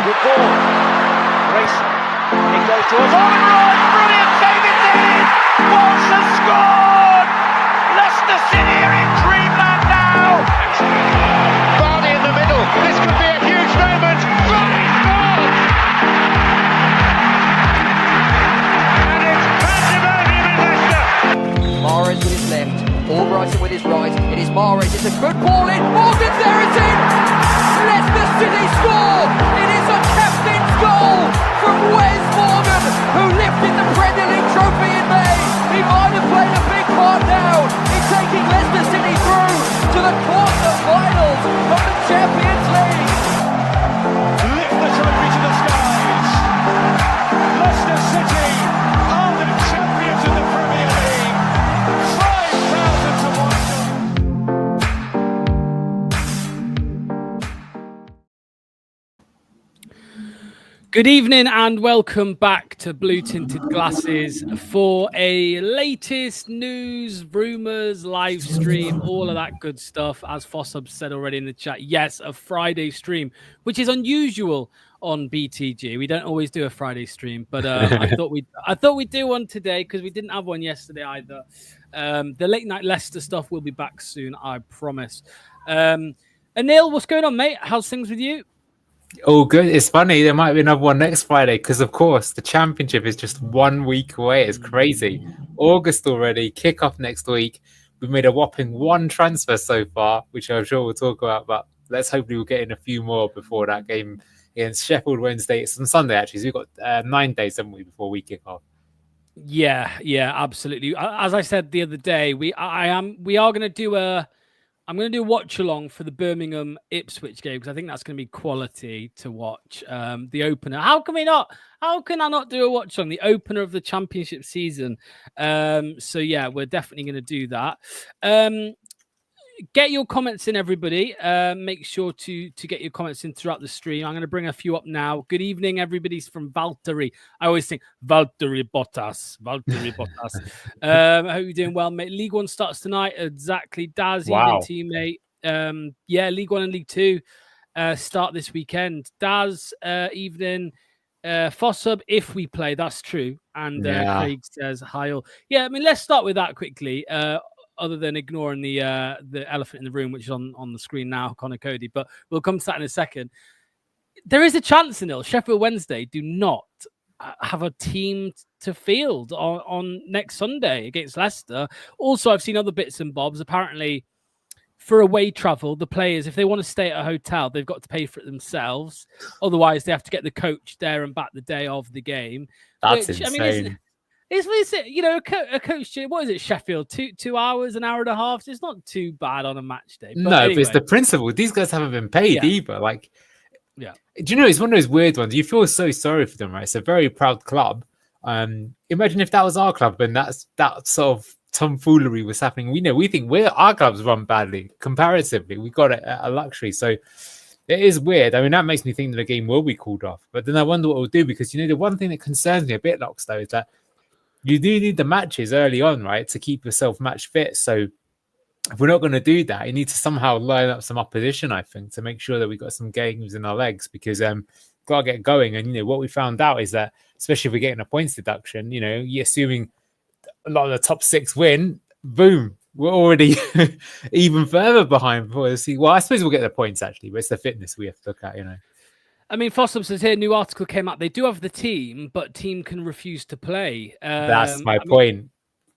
Good ball. Racing. It goes towards Owen. Brilliant save, it's in! Wolves has scored! Leicester City are in dreamland now! Vardy in the middle. This could be a huge moment. Vardy scored! And it's pandemonium in Leicester. Mahrez with his left, Albrighton with his right. It is Mahrez. It's a good ball in. Morgan's there. It's in. Leicester City score. It is a captain's goal from Wes Morgan, who lifted the Premier League trophy in May. He might have played a big part now in taking Leicester City through to the quarter-finals of the Champions League. Lift the trophy to the skies. Leicester City are the champions of the Premier League. 5,000 to 1. Good evening and welcome back to Blue Tinted Glasses for a latest news, rumours, live stream, all of that good stuff. As Fossub said already in the chat, yes, a Friday stream, which is unusual on BTG. We don't always do a Friday stream, but I thought we'd do one today because we didn't have one yesterday either. The late night Leicester stuff will be back soon, I promise. Anil, what's going on, mate? How's things with you? Oh, good. It's funny. There might be another one next Friday because, of course, the championship is just 1 week away. It's crazy. August already. Kick-off next week. We've made a whopping one transfer so far, which I'm sure we'll talk about. But let's hope we'll get in a few more before that game against Sheffield Wednesday. It's on Sunday, actually. So we've got 9 days, haven't we, before we kick off? Yeah, absolutely. As I said the other day, we are going to do I'm going to do a watch along for the Birmingham Ipswich game because I think that's going to be quality to watch. The opener. How can I not do a watch along the opener of the championship season? So yeah, we're definitely going to do that. Get your comments in, everybody. Make sure to get your comments in throughout the stream. I'm going to bring a few up now. Good evening, everybody's from Valtteri. I always think Valtteri Bottas. I hope you're doing well, mate. League One starts tonight. Exactly. Daz, Wow. evening to you, mate. League One and League Two start this weekend. Daz, evening. Fossub, if we play, that's true. And Craig says, hi all. Yeah, I mean, let's start with that quickly. Other than ignoring the elephant in the room, which is on the screen now, Connor Coady. But we'll come to that in a second. There is a chance, Anil, Sheffield Wednesday do not have a team to field on next Sunday against Leicester. Also, I've seen other bits and bobs. Apparently, for away travel, the players, if they want to stay at a hotel, they've got to pay for it themselves. Otherwise, they have to get the coach there and back the day of the game. That's insane. I mean, it's a coach. What is it, Sheffield? 2 hours, an hour and a half. It's not too bad on a match day. But But it's the principle. These guys haven't been paid either. Do you know, it's one of those weird ones. You feel so sorry for them, right? It's a very proud club. Imagine if that was our club and that sort of tomfoolery was happening. We think our clubs run badly comparatively. We got a luxury. So it is weird. I mean, that makes me think that the game will be called off. But then I wonder what we'll do because, the one thing that concerns me a bit, Locks, though, is that you do need the matches early on, right, to keep yourself match fit. So if we're not going to do that, you need to somehow line up some opposition, I think, to make sure that we've got some games in our legs because got to get going. And, what we found out is that, especially if we're getting a points deduction, you're assuming a lot of the top 6 win, boom, we're already even further behind. Well, I suppose we'll get the points, actually, but it's the fitness we have to look at, I mean, Fossum says here, new article came out. They do have the team, but team can refuse to play. That's my point.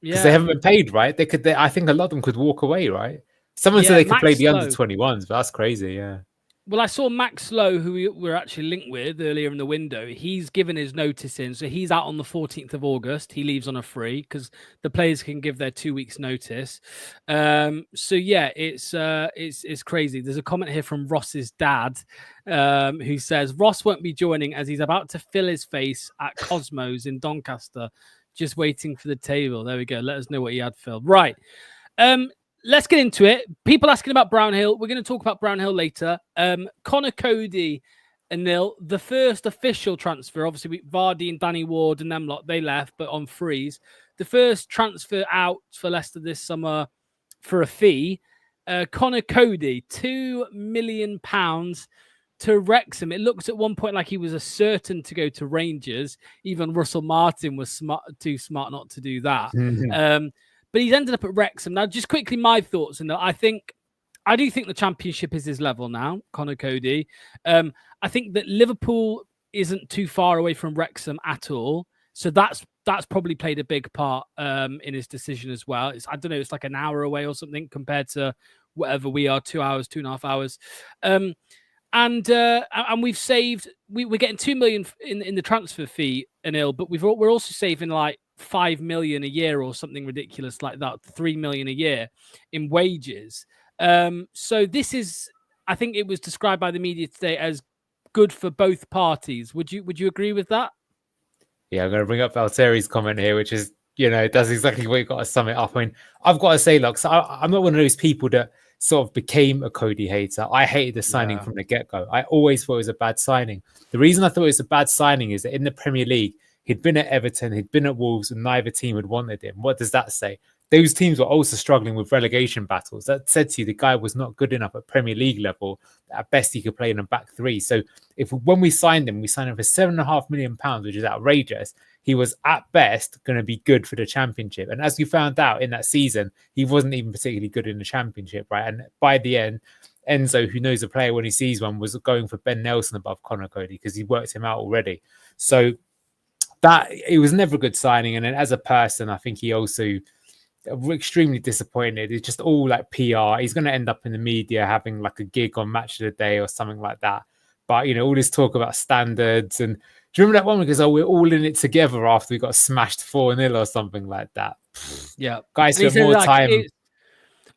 Because they haven't been paid, right? I think a lot of them could walk away, right? Someone said they could play the under-21s, but that's crazy, yeah. Well, I saw Max Lowe, who we were actually linked with earlier in the window. He's given his notice in, so he's out on the 14th of August. He leaves on a free because the players can give their 2 weeks' notice. So yeah, it's crazy. There's a comment here from Ross's dad, who says Ross won't be joining as he's about to fill his face at Cosmos in Doncaster, just waiting for the table. There we go. Let us know what he had, Phil. Right. Let's get into it. People asking about Brownhill. We're going to talk about Brownhill later. Connor Coady and Nil, the first official transfer. Obviously, Vardy and Danny Ward and them lot, they left, but on freeze. The first transfer out for Leicester this summer for a fee. Connor Coady, £2 million to Wrexham. It looks at one point like he was a certain to go to Rangers. Even Russell Martin was too smart not to do that. But he's ended up at Wrexham. Now, just quickly, my thoughts. And I do think the Championship is his level now, Conor Coady. I think that Liverpool isn't too far away from Wrexham at all. So that's probably played a big part in his decision as well. I don't know, it's like an hour away or something compared to whatever we are, 2 hours, 2.5 hours. And we've saved, we're getting 2 million in the transfer fee, Anil, but we're also saving like 5 million a year or something ridiculous like that, 3 million a year in wages. So this is, I think it was described by the media today as good for both parties. Would you agree with that? Yeah, I'm going to bring up Valteri's comment here, which is, that's exactly what you've got to sum it up. I mean, I've got to say, look, so I'm not one of those people that sort of became a Coady hater. I hated the signing from the get-go. I always thought it was a bad signing. The reason I thought it was a bad signing is that in the Premier League, he'd been at Everton, he'd been at Wolves, and neither team had wanted him. What does that say? Those teams were also struggling with relegation battles. That said to you, the guy was not good enough at Premier League level. At best, he could play in a back three. So when we signed him for £7.5 million, which is outrageous. He was at best going to be good for the Championship. And as we found out in that season, he wasn't even particularly good in the Championship, right? And by the end, Enzo, who knows a player when he sees one, was going for Ben Nelson above Conor Coady because he worked him out already. So that it was never a good signing. And then as a person, I think he also extremely disappointed. It's just all like PR. He's going to end up in the media having like a gig on Match of the Day or something like that. But, all this talk about standards. And do you remember that one? Because, we're all in it together after we got smashed 4-0 or something like that. Yeah. Guys spent more time.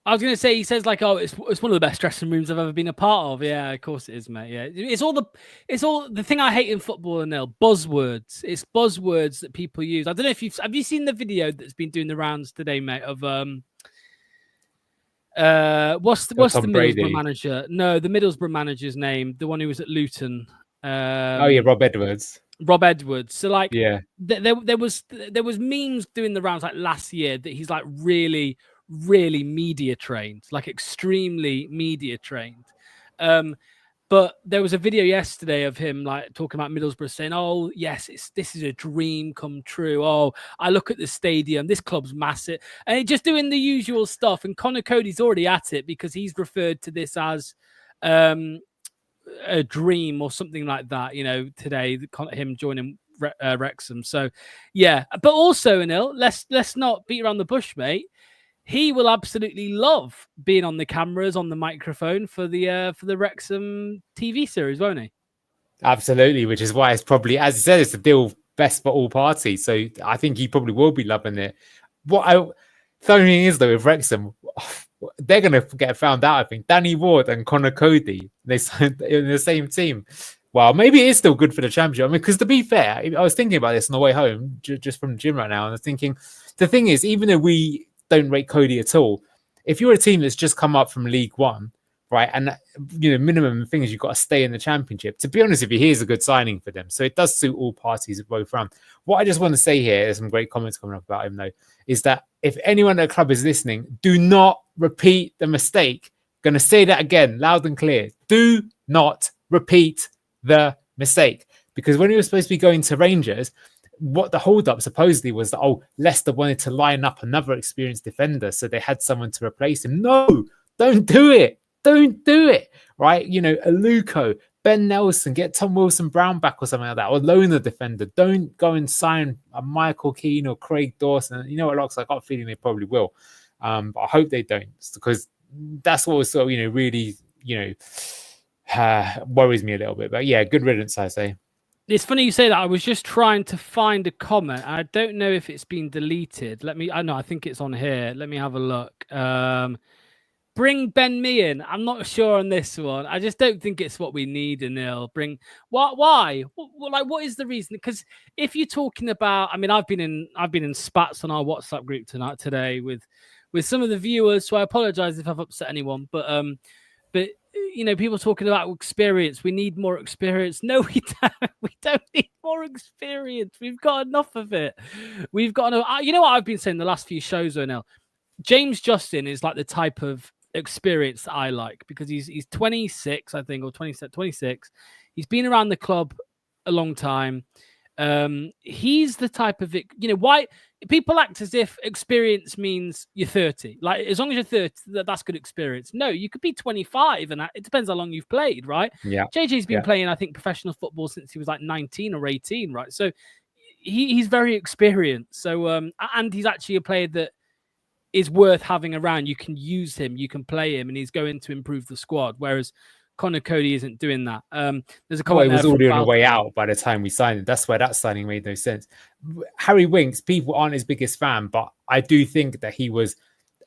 I was going to say, he says like, oh, it's one of the best dressing rooms I've ever been a part of. Yeah, of course it is, mate. Yeah. It's all the thing I hate in football, Neil, buzzwords. It's buzzwords that people use. I don't know if have you seen the video that's been doing the rounds today, mate, of what's the Middlesbrough manager? No, the Middlesbrough manager's name, the one who was at Luton. Rob Edwards. Rob Edwards. So like, yeah, there was memes doing the rounds like last year that he's like really media trained, like extremely media trained. But there was a video yesterday of him like talking about Middlesbrough saying, oh yes, this is a dream come true. Oh, I look at the stadium, this club's massive, and just doing the usual stuff. And Conor Coady's already at it because he's referred to this as a dream or something like that, today, him joining Wrexham. So yeah, but also, Anil, let's not beat around the bush, mate. He will absolutely love being on the cameras, on the microphone for the Wrexham TV series, won't he? Absolutely, which is why it's probably, as I said, it's the deal best for all parties. So I think he probably will be loving it. The only thing is, though, with Wrexham, they're going to get found out, I think. Danny Ward and Conor Coady, they signed in the same team. Well, maybe it is still good for the Championship. I mean, because to be fair, I was thinking about this on the way home, just from the gym right now, and I was thinking, the thing is, even though we don't rate Coady at all, if you're a team that's just come up from League One, right, and minimum thing is you've got to stay in the Championship. To be honest with you, here's a good signing for them. So it does suit all parties at both rounds. What I just want to say here, there's some great comments coming up about him though, is that if anyone at the club is listening, do not repeat the mistake. Going to say that again, loud and clear. Do not repeat the mistake. Because when he was supposed to be going to Rangers, what the hold-up supposedly was that, Leicester wanted to line up another experienced defender, so they had someone to replace him. No, don't do it. Don't do it, right? A Luka, Ben Nelson, get Tom Wilson-Brown back or something like that, or loan a defender. Don't go and sign a Michael Keane or Craig Dawson. You know what, Locks? I got a feeling they probably will. But I hope they don't, because that's what was sort of, really, worries me a little bit. But yeah, good riddance, I say. It's funny you say that. I was just trying to find a comment. I don't know if it's been deleted. I think it's on here. Let me have a look. Bring Ben Mee in. I'm not sure on this one. I just don't think it's what we need, Anil. Why? What is the reason? Because if you're talking about, I mean, I've been in spats on our WhatsApp group today with some of the viewers. So I apologize if I've upset anyone. But people talking about experience. We need more experience. No, we don't. We don't need more experience. We've got enough of it. We've got enough. You know what I've been saying the last few shows, Anil? James Justin is like the type of experience that I like, because he's 26, I think, or 26. He's been around the club a long time. He's the type of, why people act as if experience means you're 30. Like, as long as you're 30, that's good experience. No, you could be 25, and it depends how long you've played, right? Yeah. JJ's been playing, I think, professional football since he was like 19 or 18, right? So he's very experienced. So and he's actually a player that is worth having around. You can use him, you can play him, and he's going to improve the squad. Whereas Coady isn't doing that. There's a comment. He was already on the way out by the time we signed him. That's why that signing made no sense. Harry Winks, people aren't his biggest fan, but I do think that he was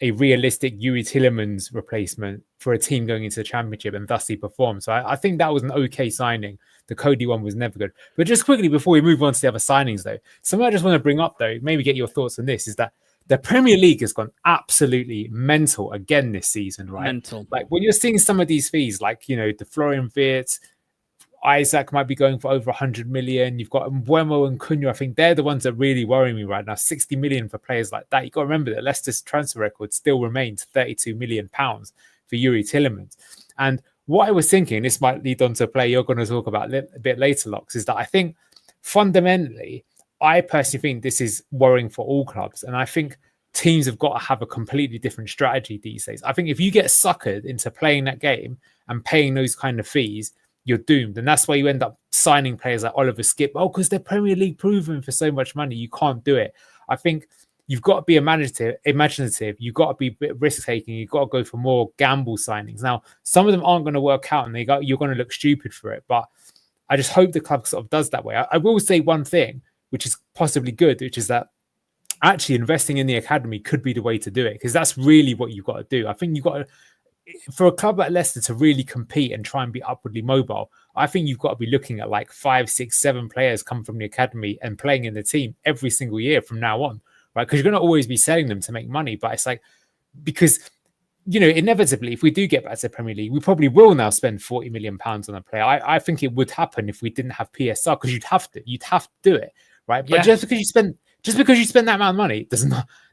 a realistic Yuri Tillemans replacement for a team going into the Championship, and thus he performed. So I think that was an okay signing. The Coady one was never good. But just quickly, before we move on to the other signings, though, something I just want to bring up, though, maybe get your thoughts on this, is that the Premier League has gone absolutely mental again this season, right? Mental. Like, when you're seeing some of these fees, like, the Florian Wirtz, Isaac might be going for over 100 million. You've got Mbeumo and Cunha. I think they're the ones that really worry me right now. 60 million for players like that. You've got to remember that Leicester's transfer record still remains 32 million pounds for Yuri Tillemans. And what I was thinking, this might lead on to a play you're going to talk about a bit later, Locks, is that I think fundamentally, I personally think this is worrying for all clubs. And I think teams have got to have a completely different strategy these days. I think if you get suckered into playing that game and paying those kind of fees, you're doomed. And that's why you end up signing players like Oliver Skip. Oh, because they're Premier League proven for so much money. You can't do it. I think you've got to be imaginative. You've got to be a bit risk-taking. You've got to go for more gamble signings. Now, some of them aren't going to work out, and you're going to look stupid for it. But I just hope the club sort of does that way. I will say one thing, which is possibly good, which is that actually investing in the academy could be the way to do it, because that's really what you've got to do. I think you've got to, for a club like Leicester to really compete and try and be upwardly mobile, I think you've got to be looking at like 5, 6, 7 players come from the academy and playing in the team every single year from now on, right? Because you're going to always be selling them to make money. But it's like, because, inevitably, if we do get back to the Premier League, we probably will now spend 40 million pounds on a player. I think it would happen if we didn't have PSR, because you'd have to do it, right? But just because you spend that amount of money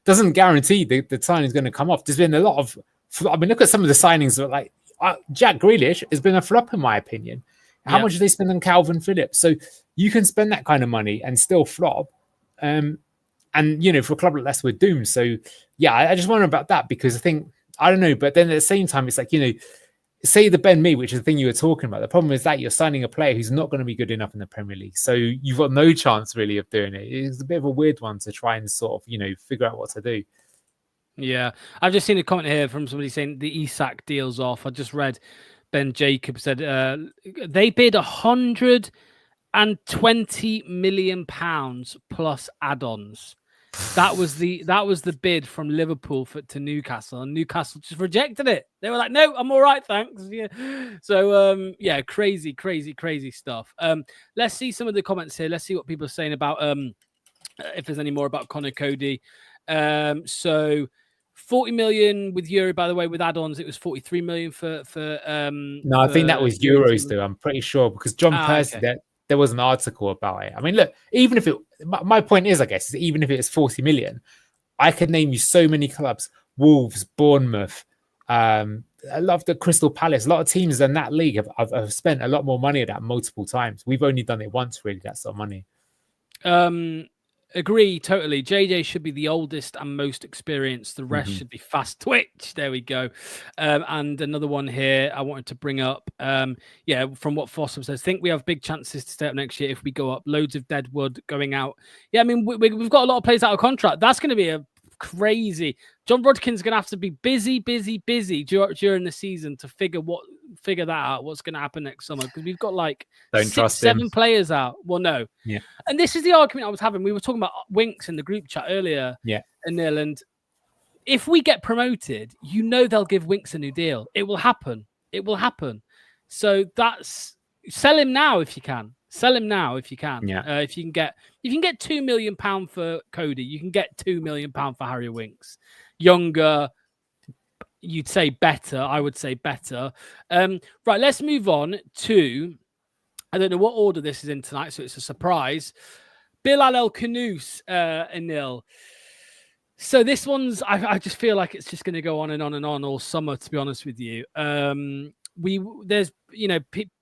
doesn't guarantee the signing is going to come off. There's been a lot of, look at some of the signings that, like, Jack Grealish has been a flop in my opinion. How much do they spend on Calvin Phillips? So you can spend that kind of money and still flop. And for a club like Leicester, we're doomed. So I just wonder about that, because I think, I don't know, but then at the same time, it's like, say the Ben Mee, which is the thing you were talking about. The problem is that you're signing a player who's not going to be good enough in the Premier League. So you've got no chance really of doing it. It's a bit of a weird one to try and sort of, figure out what to do. Yeah. I've just seen a comment here from somebody saying the Isak deal's off. I just read Ben Jacobs said they bid 120 million pounds plus add-ons. That was the bid from Liverpool to Newcastle, and Newcastle just rejected it. They were like, "No, I'm all right, thanks." Yeah. So crazy stuff. Let's see some of the comments here. Let's see what people are saying about if there's any more about Coady. So 40 million with Euro, by the way, with add-ons, it was 43 million for no, I think that was Euros though. I'm pretty sure, because John Percy, there was an article about it. I mean, look, even if my point is, I guess, is even if it is 40 million, I could name you so many clubs: Wolves, Bournemouth. I love the Crystal Palace. A lot of teams in that league have spent a lot more money at that multiple times. We've only done it once, really, that sort of money. Agree totally. JJ should be the oldest and most experienced. The rest should be fast twitch. There we go. And another one here I wanted to bring up. From what Fossum says, think we have big chances to stay up next year if we go up. Loads of deadwood going out. Yeah, I mean, we've got a lot of players out of contract. That's going to be a crazy. John Rodkin's going to have to be busy during the season to figure that out, what's going to happen next summer, because we've got like 7 players out. Well, no. Yeah. And this is the argument I was having. We were talking about Winks in the group chat earlier. Yeah. And if we get promoted, they'll give Winks a new deal. It will happen. So sell him now if you can. Yeah. If you can get £2 million for Coady, you can get £2 million for Harry Winks. Younger, you'd say better. I would say better. Right, let's move on to, I don't know what order this is in tonight, so it's a surprise. Bilal El Khannouss, Anil. So this one's, I just feel like it's just going to go on and on and on all summer, to be honest with you. There's,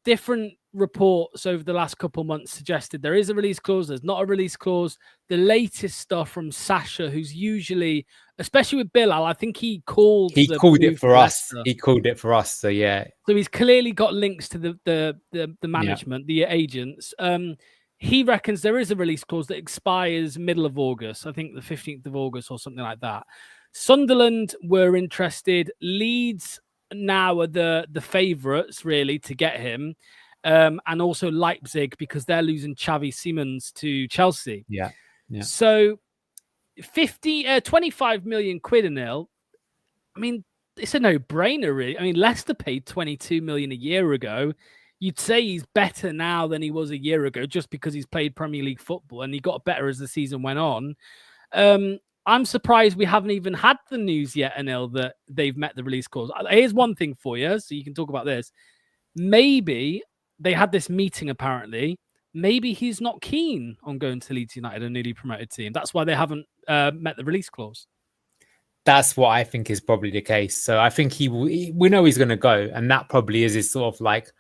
different reports over the last couple of months suggested there is a release clause. There's not a release clause. The latest stuff from Sasha, who's usually, especially with Bilal, I think he called it for us. He called it for us. So yeah. So he's clearly got links to the management, the agents. He reckons there is a release clause that expires middle of August. I think the 15th of August or something like that. Sunderland were interested. Leeds now are the favourites really to get him. And also Leipzig, because they're losing Xavi Simons to Chelsea. Yeah. So 25 million quid a nil. I mean, it's a no-brainer, really. I mean, Leicester paid 22 million a year ago. You'd say he's better now than he was a year ago just because he's played Premier League football, and he got better as the season went on. I'm surprised we haven't even had the news yet, Anil, that they've met the release clause. Here's one thing for you, so you can talk about this. Maybe they had this meeting, apparently. Maybe he's not keen on going to Leeds United, a newly promoted team. That's why they haven't met the release clause. That's what I think is probably the case. So I think we know he's going to go, and that probably is his sort of like,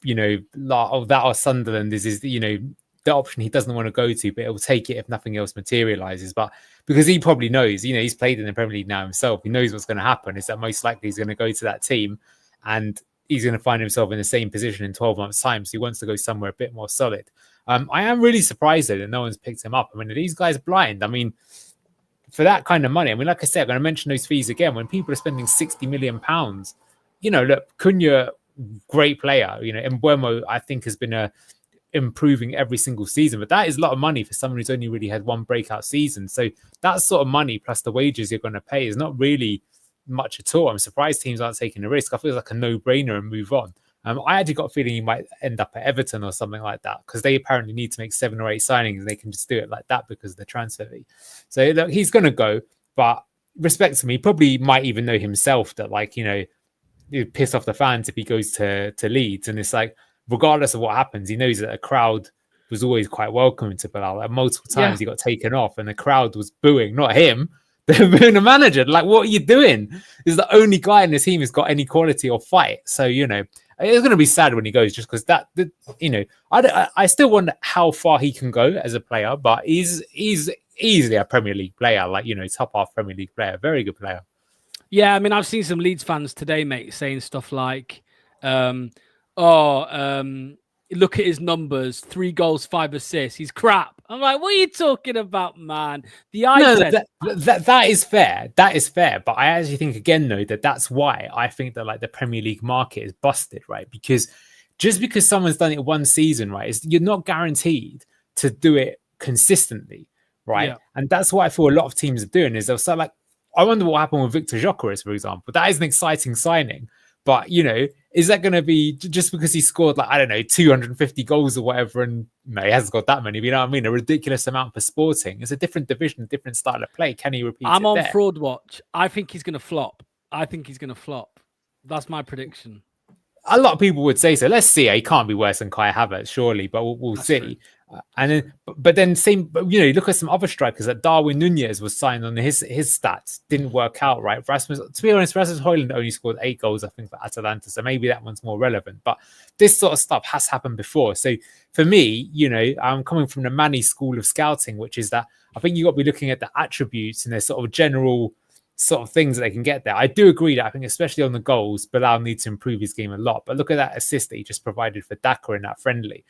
that or Sunderland is the option he doesn't want to go to, but he'll take it if nothing else materializes. But because he probably knows, he's played in the Premier League now himself, he knows what's going to happen. Is that most likely he's going to go to that team, and he's going to find himself in the same position in 12 months' time. So he wants to go somewhere a bit more solid. I am really surprised though that no one's picked him up. I mean, are these guys blind? I mean, for that kind of money, I mean, like I said, I'm going to mention those fees again. When people are spending £60 million, look, Cunha, great player, and Mbeumo, I think, has been improving every single season, but that is a lot of money for someone who's only really had one breakout season. So that sort of money plus the wages you're going to pay is not really much at all. I'm surprised teams aren't taking a risk. I feel like a no-brainer and move on. I actually got a feeling he might end up at Everton or something like that, because they apparently need to make 7 or 8 signings and they can just do it like that because of the transfer fee. So look, he's going to go, but respect to me, he probably might even know himself that, like, he'd piss off the fans if he goes to Leeds. And it's like, regardless of what happens, he knows that a crowd was always quite welcoming to Bilal. Like, multiple times he got taken off and the crowd was booing, not him. They're booing the manager. Like, what are you doing? He's the only guy in the team who's got any quality or fight. So, it's going to be sad when he goes, just because I still wonder how far he can go as a player, but he's easily a Premier League player, like, top half Premier League player, very good player. Yeah, I mean, I've seen some Leeds fans today, mate, saying stuff like, look at his numbers, 3 goals, 5 assists. He's crap. I'm like, what are you talking about, man? That is fair. That is fair. But I actually think, again, though, that's why I think that, like, the Premier League market is busted, right? Because just because someone's done it one season, right, you're not guaranteed to do it consistently, right? Yeah. And that's what I feel a lot of teams are doing, is they'll start, like, I wonder what happened with Victor Gyökeres, for example. That is an exciting signing. But, is that going to be just because he scored, like, I don't know, 250 goals or whatever? And no, he hasn't got that many. But you know what I mean? A ridiculous amount for Sporting. It's a different division, different style of play. Can he repeat it? I'm on fraud watch. I think he's going to flop. That's my prediction. A lot of people would say so. Let's see. He can't be worse than Kai Havertz, surely, but we'll see. But then you look at some other strikers. That Darwin Núñez was signed on his stats, didn't work out, right? To be honest, Rasmus Højlund only scored 8 goals, I think, for Atalanta, so maybe that one's more relevant. But this sort of stuff has happened before. So for me, I'm coming from the Manny school of scouting, which is that I think you got to be looking at the attributes and their sort of general sort of things that they can get there. I do agree that I think, especially on the goals, Bilal needs to improve his game a lot. But look at that assist that he just provided for Daka in that friendly.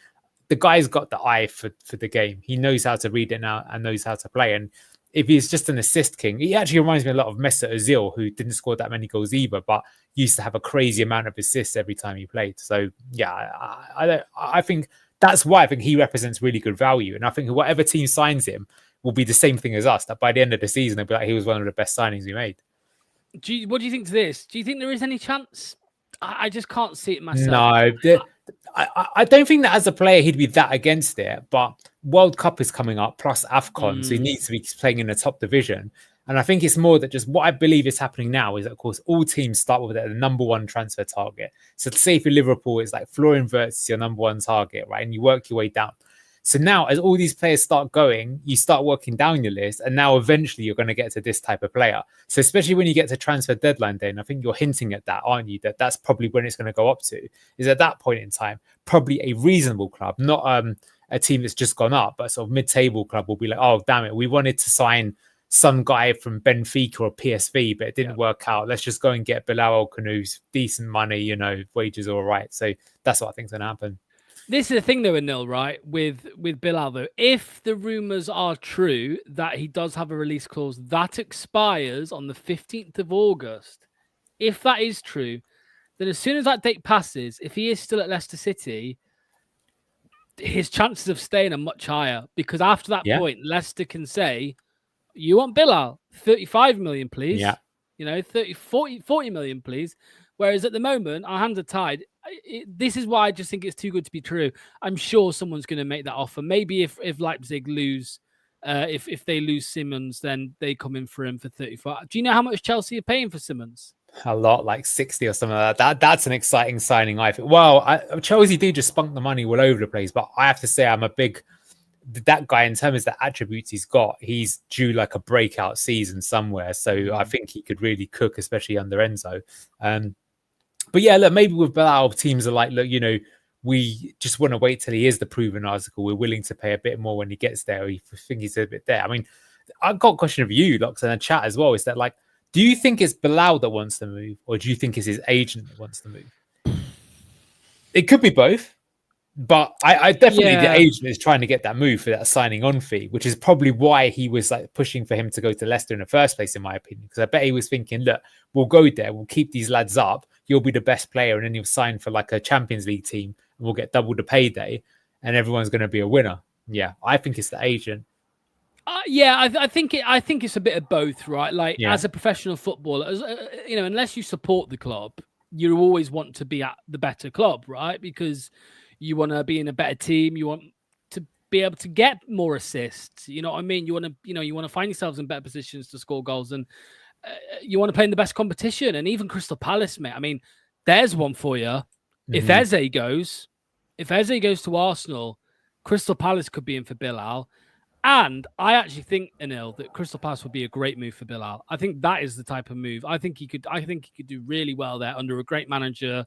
The guy's got the eye for the game. He knows how to read it now and knows how to play. And if he's just an assist king, he actually reminds me a lot of Mesut Ozil, who didn't score that many goals either, but used to have a crazy amount of assists every time he played. So yeah, I think that's why I think he represents really good value. And I think whatever team signs him will be the same thing as us, that by the end of the season, they'll be like, he was one of the best signings we made. What do you think to this? Do you think there is any chance? I just can't see it myself. No, I don't think that as a player he'd be that against it, but World Cup is coming up plus AFCON, so he needs to be playing in the top division. And I think it's more that just what I believe is happening now is that, of course, all teams start with the number one transfer target. So say for Liverpool, it's like Florian Wirtz is your number one target, right? And you work your way down. So now, as all these players start going, you start working down your list, and now eventually you're going to get to this type of player. So especially when you get to transfer deadline day, and I think you're hinting at that, aren't you? That's probably when it's going to go up to. Is at that point in time, probably a reasonable club, not a team that's just gone up, but sort of mid-table club will be like, oh, damn it, we wanted to sign some guy from Benfica or PSV, but it didn't work out. Let's just go and get Bilal El Khannouss, decent money, wages are all right. So that's what I think's going to happen. This is the thing, though, Anil, right? With Bilal, though, if the rumours are true that he does have a release clause that expires on the 15th of August, if that is true, then as soon as that date passes, if he is still at Leicester City, his chances of staying are much higher, because after that point, Leicester can say, you want Bilal, 35 million, please. Yeah. 40 million, please. Whereas at the moment, our hands are tied. This is why I just think it's too good to be true. I'm sure someone's going to make that offer. Maybe if Leipzig lose, if they lose Simmons, then they come in for him for 35. Do you know how much Chelsea are paying for Simmons? A lot, like 60 or something like that. That's an exciting signing, I think. Well, Chelsea do just spunk the money all over the place, but I have to say that guy, in terms of the attributes he's got, he's due like a breakout season somewhere. So I think he could really cook, especially under Enzo. But yeah, look, maybe with Bilal, teams are like, look, we just want to wait till he is the proven article. We're willing to pay a bit more when he gets there. We think he's a bit there. I mean, I've got a question of you, Locks, in the chat as well. Is that like, do you think it's Bilal that wants to move, or do you think it's his agent that wants to move? It could be both. But I definitely, the agent is trying to get that move for that signing on fee, which is probably why he was like pushing for him to go to Leicester in the first place, in my opinion. Because I bet he was thinking, look, we'll go there, we'll keep these lads up, you'll be the best player, and then you'll sign for like a Champions League team, and we'll get double the payday, and everyone's going to be a winner. Yeah, I think it's the agent. I think it's a bit of both, right? Like as a professional footballer, unless you support the club, you always want to be at the better club, right? Because you want to be in a better team. You want to be able to get more assists. You know what I mean? You want to find yourselves in better positions to score goals, and you want to play in the best competition. And even Crystal Palace, mate. I mean, there's one for you. Mm-hmm. If Eze goes to Arsenal, Crystal Palace could be in for Bilal. And I actually think, Anil, that Crystal Palace would be a great move for Bilal. I think that is the type of move. I think he could do really well there under a great manager.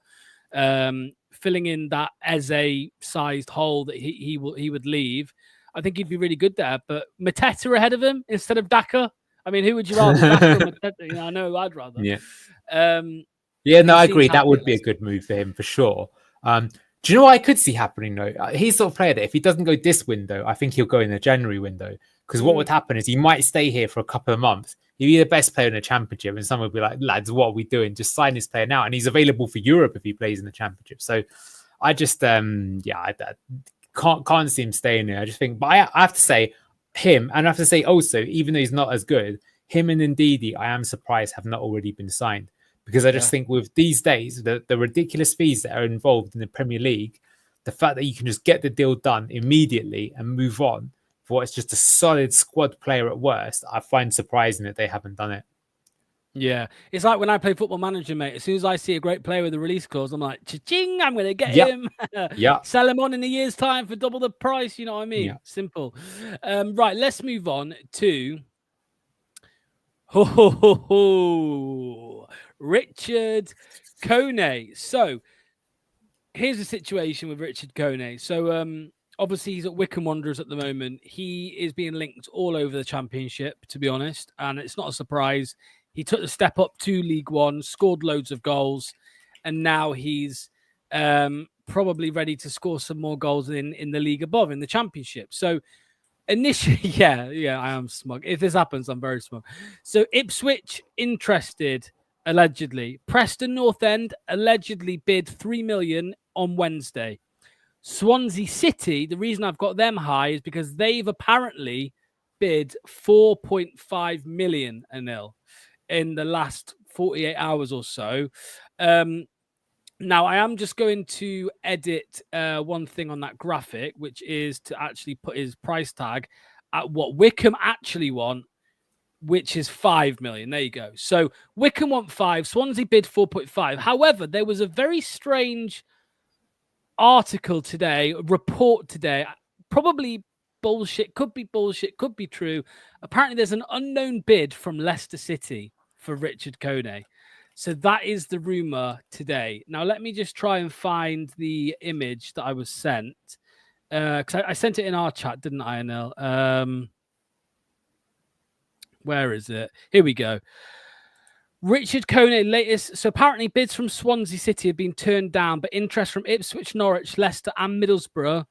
Filling in that Eze-sized hole that he would leave. I think he'd be really good there. But Mateta ahead of him instead of Daka. I mean, who would you rather? Daka or Mateta? I know who I'd rather. Yeah. I agree. That would be a good move for him for sure. Do you know what I could see happening though? He's sort of player that if he doesn't go this window, I think he'll go in the January window. Because what would happen is he might stay here for a couple of months. He'd be the best player in the Championship, and someone would be like, lads, what are we doing? Just sign this player now. And he's available for Europe if he plays in the Championship. So I just, I can't see him staying there. I just think, but I have to say him, and I have to say also, even though he's not as good, him and Ndidi, I am surprised have not already been signed. Because I just think with these days, the ridiculous fees that are involved in the Premier League, the fact that you can just get the deal done immediately and move on for what's just a solid squad player at worst, I find surprising that they haven't done it. Yeah. It's like when I play Football Manager, mate. As soon as I see a great player with a release clause, I'm like, cha-ching, I'm going to get him. Sell him on in a year's time for double the price. You know what I mean? Yeah. Simple. Right, let's move on to... Richard Kone. So here's the situation with Richard Kone. So obviously he's at Wycombe Wanderers at the moment. He is being linked all over the Championship, to be honest, and it's not a surprise. He took the step up to League One, scored loads of goals, and now he's probably ready to score some more goals in the league above, in the Championship. So initially, yeah, I am smug. If this happens, I'm very smug. So Ipswich interested. Allegedly. Preston North End allegedly bid 3 million on Wednesday. Swansea City, the reason I've got them high is because they've apparently bid 4.5 million in the last 48 hours or so. Now, I am just going to edit one thing on that graphic, which is to actually put his price tag at what Wycombe actually want, which is 5 million. There you go. So Wycombe want 5, Swansea bid 4.5. However, there was a very strange report today probably bullshit, could be true. Apparently, there's an unknown bid from Leicester City for Richard Kone. So that is the rumor today. Now, let me just try and find the image that I was sent. Because I sent it in our chat, didn't I, Anil? Where is it? Here we go. Richard Kone latest. So apparently bids from Swansea City have been turned down, but interest from Ipswich, Norwich, Leicester and Middlesbrough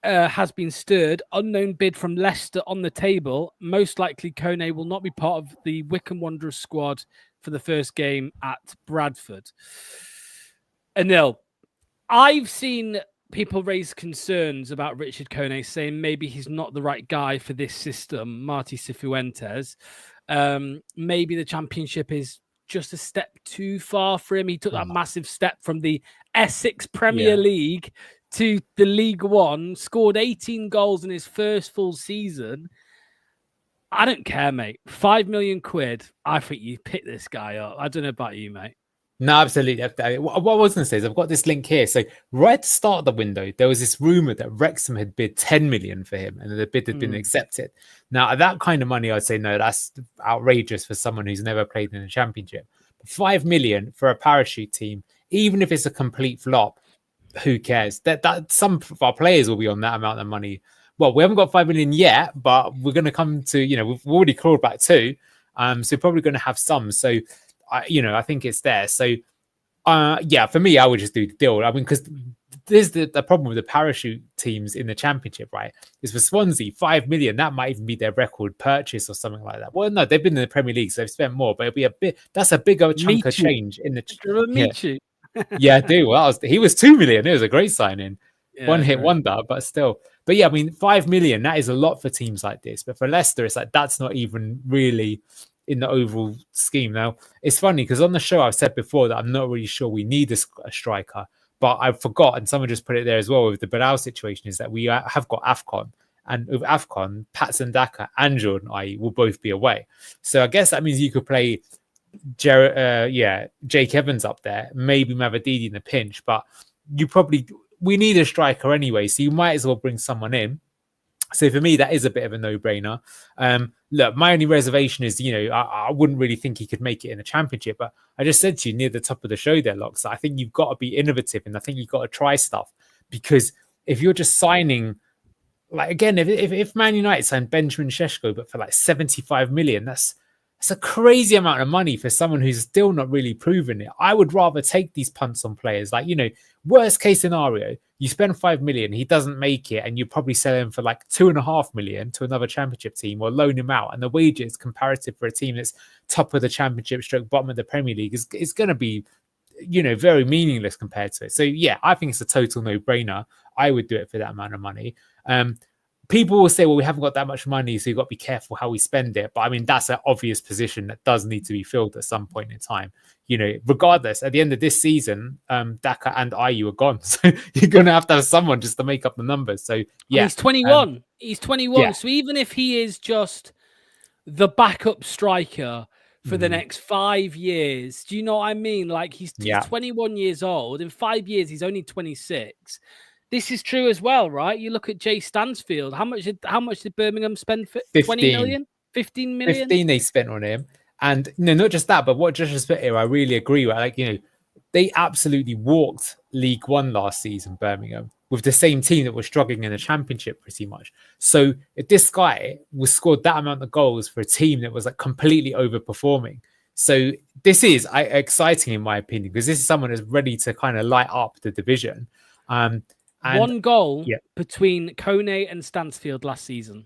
has been stirred. Unknown bid from Leicester on the table. Most likely Kone will not be part of the Wycombe Wanderers squad for the first game at Bradford. Anil, I've seen people raise concerns about Richard Kone, saying maybe he's not the right guy for this system, Marti Cifuentes. Maybe the Championship is just a step too far for him. He took that massive step from the Essex Premier League to the League One, scored 18 goals in his first full season. I don't care, mate. 5 million quid. I think you pick this guy up. I don't know about you, mate. No, absolutely. What I was going to say is I've got this link here. So right at the start of the window, there was this rumor that Wrexham had bid 10 million for him and the bid had been accepted. Now, at that kind of money, I'd say, no, that's outrageous for someone who's never played in a championship. But 5 million for a parachute team, even if it's a complete flop, who cares? That some of our players will be on that amount of money. Well, we haven't got 5 million yet, but we're going to come to, we've already clawed back 2. So we're probably going to have some. So, I think it's there. So, for me, I would just do the deal. I mean, because there's the problem with the parachute teams in the Championship, right? Is for Swansea, 5 million, that might even be their record purchase or something like that. Well, no, they've been in the Premier League, so they've spent more, but it'll be that's a bigger chunk of change in the. Yeah, I do. Well, he was 2 million. It was a great signing. One hit wonder, but still. But yeah, I mean, 5 million, that is a lot for teams like this. But for Leicester, it's like that's not even really in the overall scheme. Now, it's funny because on the show I've said before that I'm not really sure we need a striker, but I forgot, and someone just put it there as well with the Bilal situation, is that we have got AFCON, and with AFCON, Patson Daka and Jordan Ayew will both be away. So I guess that means you could play Jake Evans up there, maybe Mavadidi in the pinch, but we need a striker anyway, so you might as well bring someone in. So for me, that is a bit of a no-brainer. Look, my only reservation is, I wouldn't really think he could make it in the Championship, but I just said to you near the top of the show there, Locks, I think you've got to be innovative and I think you've got to try stuff, because if you're just signing, like, again, if Man United signed Benjamin Šeško, but for like 75 million, that's a crazy amount of money for someone who's still not really proven it. I would rather take these punts on players. Like, worst case scenario, you spend 5 million, he doesn't make it, and you probably sell him for like 2.5 million to another Championship team or loan him out. And the wages comparative for a team that's top of the Championship stroke bottom of the Premier League is going to be, very meaningless compared to it. So yeah, I think it's a total no-brainer. I would do it for that amount of money. People will say, well, we haven't got that much money, so you've got to be careful how we spend it. But I mean, that's an obvious position that does need to be filled at some point in time. Regardless, at the end of this season, Daka and Ayew are gone. So you're going to have someone just to make up the numbers. So yeah. And he's 21. He's 21. Yeah. So even if he is just the backup striker for the next 5 years, do you know what I mean? Like he's 21 years old. In 5 years, he's only 26. This is true as well, right? You look at Jay Stansfield. How much did Birmingham spend for 20 million? 15 million? 15 they spent on him. And not just that, but what Josh has put here, I really agree with. Like, they absolutely walked League One last season, Birmingham, with the same team that was struggling in the Championship pretty much. So if this guy was scored that amount of goals for a team that was like completely overperforming. So this is exciting in my opinion, because this is someone that's ready to kind of light up the division. One goal between Kone and Stansfield last season.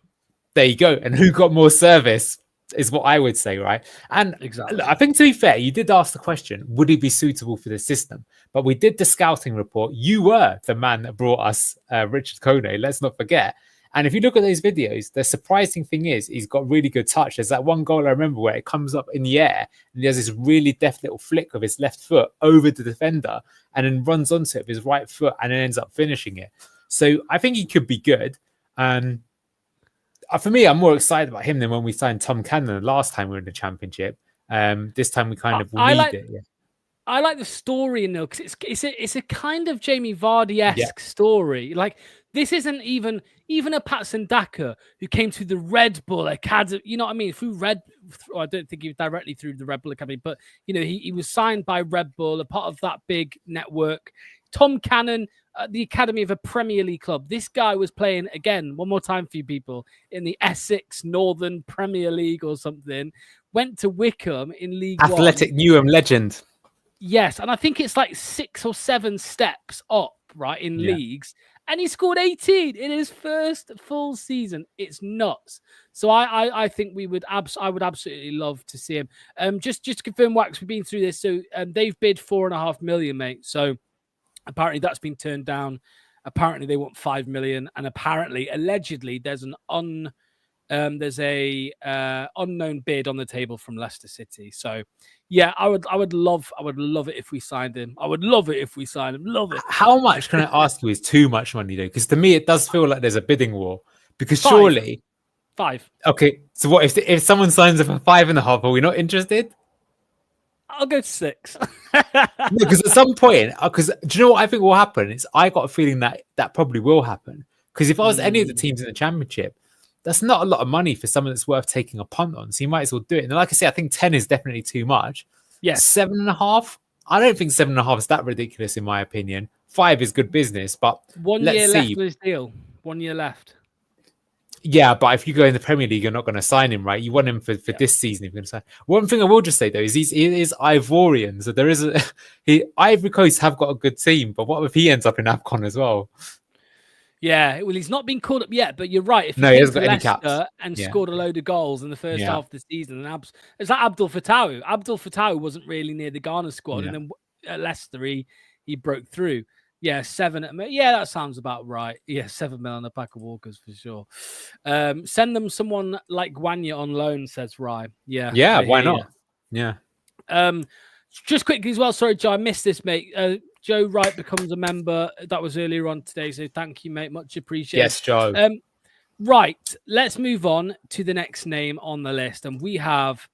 There you go. And who got more service is what I would say, right? And exactly. I think, to be fair, you did ask the question, would he be suitable for the system? But we did the scouting report. You were the man that brought us Richard Kone, let's not forget. And if you look at those videos, the surprising thing is he's got really good touch. There's that one goal I remember where it comes up in the air and he has this really deft little flick of his left foot over the defender and then runs onto it with his right foot and then ends up finishing it. So I think he could be good. For me, I'm more excited about him than when we signed Tom Cannon the last time we were in the Championship. This time we kind of need it. Yeah. I like the story in there because it's a kind of Jamie Vardy-esque story. Like This isn't even a Patson Daka who came through the Red Bull Academy. You know what I mean? I don't think he was directly through the Red Bull Academy, but he was signed by Red Bull, a part of that big network. Tom Cannon at the academy of a Premier League club. This guy was playing, again, one more time for you people, in the Essex Northern Premier League or something. Went to Wickham in League Athletic One. Newham legend. Yes, and I think it's like 6 or 7 steps up, right, in leagues. And he scored 18 in his first full season. It's nuts. So I think I would absolutely love to see him. Just to confirm, Wax, we've been through this. So they've bid 4.5 million, mate. So apparently that's been turned down. Apparently they want 5 million, and allegedly, there's a unknown bid on the table from Leicester City. So yeah, I would love it if we signed him. I would love it if we signed him. Love it. How much, can I ask you, is too much money though? Because to me it does feel like there's a bidding war. Because 5. surely 5. Okay, so what if someone signs up for 5.5? Are we not interested? I'll go to 6. Because at some point, because do you know what I think will happen? Is I got a feeling that probably will happen. Because if I was any of the teams in the Championship, that's not a lot of money for someone that's worth taking a punt on. So you might as well do it. And like I say, I think 10 is definitely too much. Yes. 7.5? I don't think 7.5 is that ridiculous in my opinion. 5 is good business, but 1 year left with his deal. 1 year left. Yeah, but if you go in the Premier League, you're not going to sign him, right? You want him for this season. If you're going to sign. One thing I will just say though is he is Ivorian, so there is Ivory Coast have got a good team, but what if he ends up in AFCON as well? Yeah, well, he's not been called up yet, but you're right. If he hasn't got any Leicester caps and scored a load of goals in the first half of the season, and it's like Abdul Fattah. Abdul Fattah wasn't really near the Ghana squad, and then at Leicester he broke through. Yeah, 7. Yeah, that sounds about right. Yeah, 7 million on the pack of Walkers for sure. Send them someone like Guanya on loan, says Rye. Yeah, why not? Yeah. Just quickly as well. Sorry, Joe, I missed this, mate. Joe Wright becomes a member. That was earlier on today, so thank you, mate. Much appreciated. Yes, Joe. Right, let's move on to the next name on the list, and we have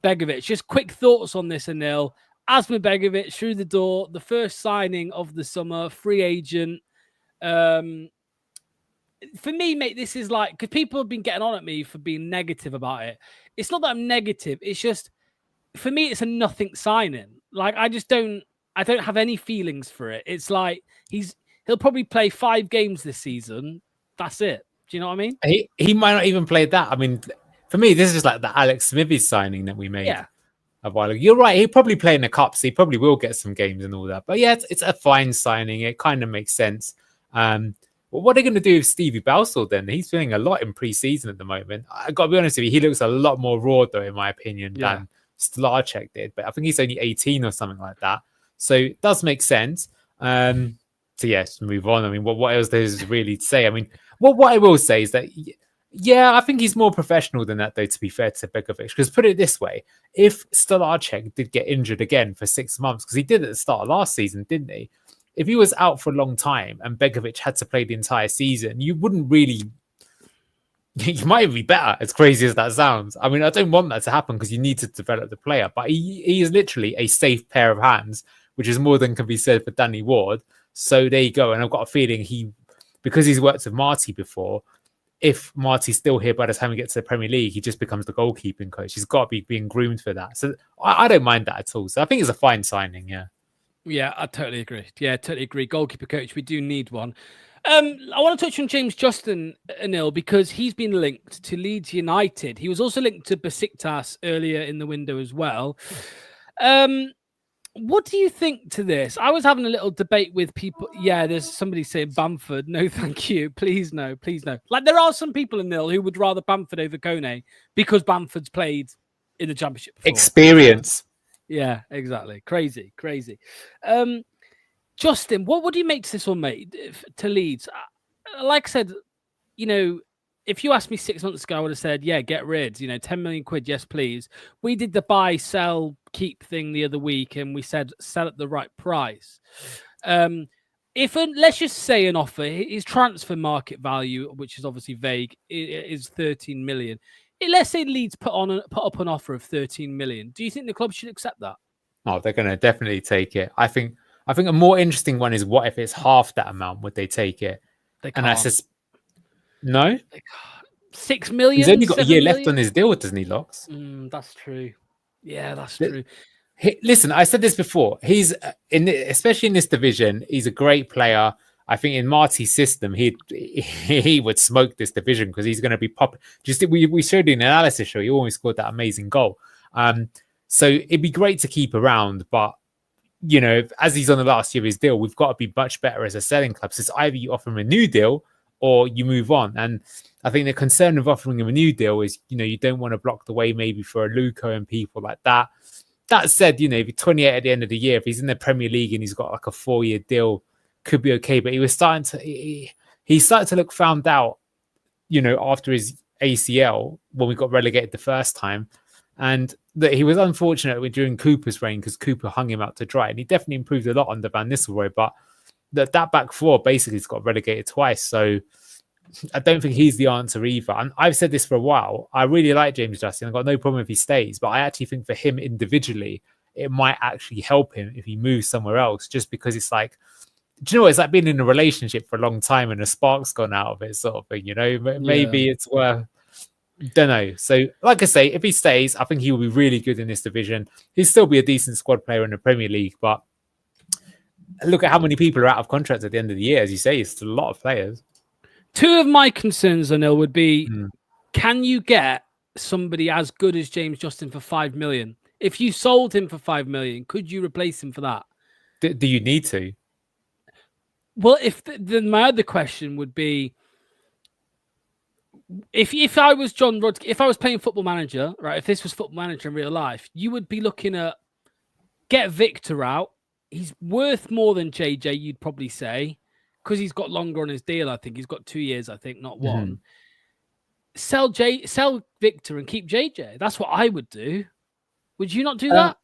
Begovic. Just quick thoughts on this, Anil. Asmir Begovic through the door, the first signing of the summer, free agent. For me, mate, this is like, because people have been getting on at me for being negative about it. It's not that I'm negative. It's just, for me, it's a nothing signing. Like, I don't have any feelings for it. It's like, he'll probably play 5 games this season. That's it. Do you know what I mean? He might not even play that. I mean, for me, this is like the Alex Smithies signing that we made. Yeah. A while ago. You're right. He'll probably play in the cups. He probably will get some games and all that. But yeah, it's a fine signing. It kind of makes sense. Well, what are they going to do with Stevie Balsall then? He's feeling a lot in pre-season at the moment. I got to be honest with you. He looks a lot more raw though, in my opinion, than Stolarczyk did. But I think he's only 18 or something like that. So it does make sense. So yes, move on. I mean, what else there's really to say? I mean, what I will say is that. Yeah, I think he's more professional than that, though, to be fair to Begovic. Because put it this way, if Stolarczyk did get injured again for 6 months, because he did at the start of last season, didn't he? If he was out for a long time and Begovic had to play the entire season, you wouldn't really... You might even be better, as crazy as that sounds. I mean, I don't want that to happen because you need to develop the player. But he is literally a safe pair of hands, which is more than can be said for Danny Ward. So there you go. And I've got a feeling because he's worked with Marty before, if Marty's still here by the time we get to the Premier League, he just becomes the goalkeeping coach. He's got to be being groomed for that. So I don't mind that at all. So I think it's a fine signing, yeah. Yeah, I totally agree. Yeah, totally agree. Goalkeeper coach, we do need one. I want to touch on James Justin, Anil, because he's been linked to Leeds United. He was also linked to Besiktas earlier in the window as well. What do you think to this? I was having a little debate with people. Yeah, there's somebody saying Bamford. No, thank you. Please no, please no. Like, there are some people in Nil who would rather Bamford over Kone because Bamford's played in the Championship before. Experience. Yeah, exactly. Crazy. Justin, what do you make to this one, mate, to Leeds? Like I said, if you asked me 6 months ago, I would have said, yeah, get rid. 10 million quid, yes, please. We did the buy, sell, keep thing the other week, and we said sell at the right price. Let's just say an offer, his transfer market value, which is obviously vague, is 13 million. Let's say Leeds put up an offer of 13 million. Do you think the club should accept that? Oh, they're going to definitely take it. I think a more interesting one is what if it's half that amount? Would they take it? They And can't. I says, no. 6 million. He's only got a year 7 left on million? his deal, doesn't he, Locks? That's true. Yeah, that's true. Listen, I said this before. He's especially in this division. He's a great player. I think in Marty's system, he would smoke this division because he's going to be pop. Just we showed in an analysis show. He always scored that amazing goal. So it'd be great to keep around, but you know, as he's on the last year of his deal, we've got to be much better as a selling club. So it's either you offer him a new deal or you move on. And I think the concern of offering him a new deal is, you know, you don't want to block the way maybe for a Luka and people like that. That said, you know, if he's 28 at the end of the year, if he's in the Premier League and he's got like a 4-year deal, could be okay. But he started to look found out, you know, after his ACL when we got relegated the first time. And that he was unfortunate during Cooper's reign because Cooper hung him out to dry. And he definitely improved a lot under Van Nistelrooy. But that back four basically has got relegated twice. So I don't think he's the answer either. And I've said this for a while. I really like James Justin. I've got no problem if he stays, but I actually think for him individually, it might actually help him if he moves somewhere else, just because it's like, do you know what? It's like being in a relationship for a long time and a spark's gone out of it, sort of thing, you know? Maybe it's worth, don't know. So, like I say, if he stays, I think he will be really good in this division. He'll still be a decent squad player in the Premier League, but look at how many people are out of contract at the end of the year. As you say, it's a lot of players. Two of my concerns, Anil, would be, can you get somebody as good as James Justin for 5 million? If you sold him for 5 million, could you replace him for that? Do you need to? Well, then my other question would be, if I was John Rodgers, if I was playing Football Manager, right? If this was Football Manager in real life, you would be looking at get Victor out. He's worth more than JJ, you'd probably say, because he's got longer on his deal. I think he's got 2 years. I think not one. Sell Victor and keep JJ. That's what I would do. Would you not do that?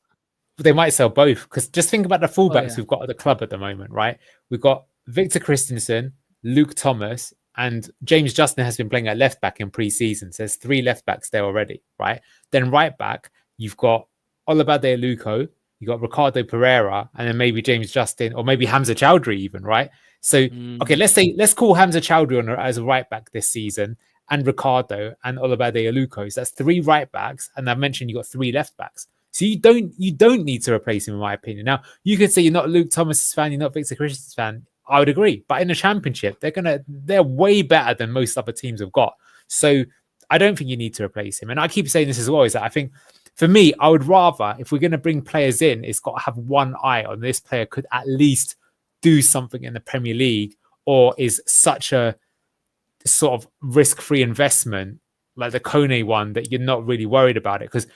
They might sell both, because just think about the fullbacks we've got at the club at the moment, right? We've got Victor Christensen, Luke Thomas, and James Justin has been playing at left back in pre-season. So there's 3 left backs there already, right? Then right back, you've got Olabade Aluko, you've got Ricardo Pereira, and then maybe James Justin, or maybe Hamza Chowdhury even, right? So, okay, let's call Hamza Chowdhury as a right back this season, and Ricardo and Olabade Aluko. So that's 3 right backs, and I mentioned you got 3 left backs. So you don't need to replace him, in my opinion. Now, you could say you're not Luke Thomas's fan, you're not Victor Christensen's fan. I would agree. But in the Championship, they're way better than most other teams have got. So I don't think you need to replace him. And I keep saying this as well, is that I think for me, I would rather, if we're going to bring players in, it's got to have one eye on this player could at least do something in the Premier League, or is such a sort of risk-free investment like the Kone one that you're not really worried about it. Because,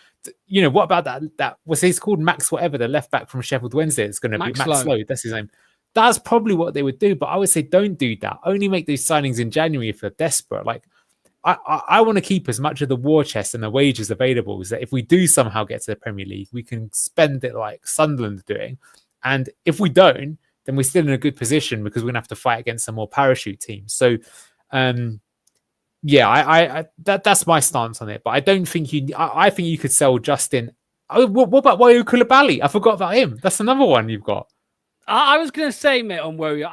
you know, what about that what's he's called, Max whatever, the left back from Sheffield Wednesday? It's going to be Max Lowe. That's his name. That's probably what they would do. But I would say don't do that. Only make those signings in January if you're desperate. Like, I want to keep as much of the war chest and the wages available, so that if we do somehow get to the Premier League, we can spend it like Sunderland are doing. And if we don't, then we're still in a good position, because we're going to have to fight against some more parachute teams. So, yeah, that's my stance on it. But I don't think I think you could sell Justin. Oh, what about Wayo Koulibaly? I forgot about him. That's another one you've got. I was going to say, mate, on Wayo,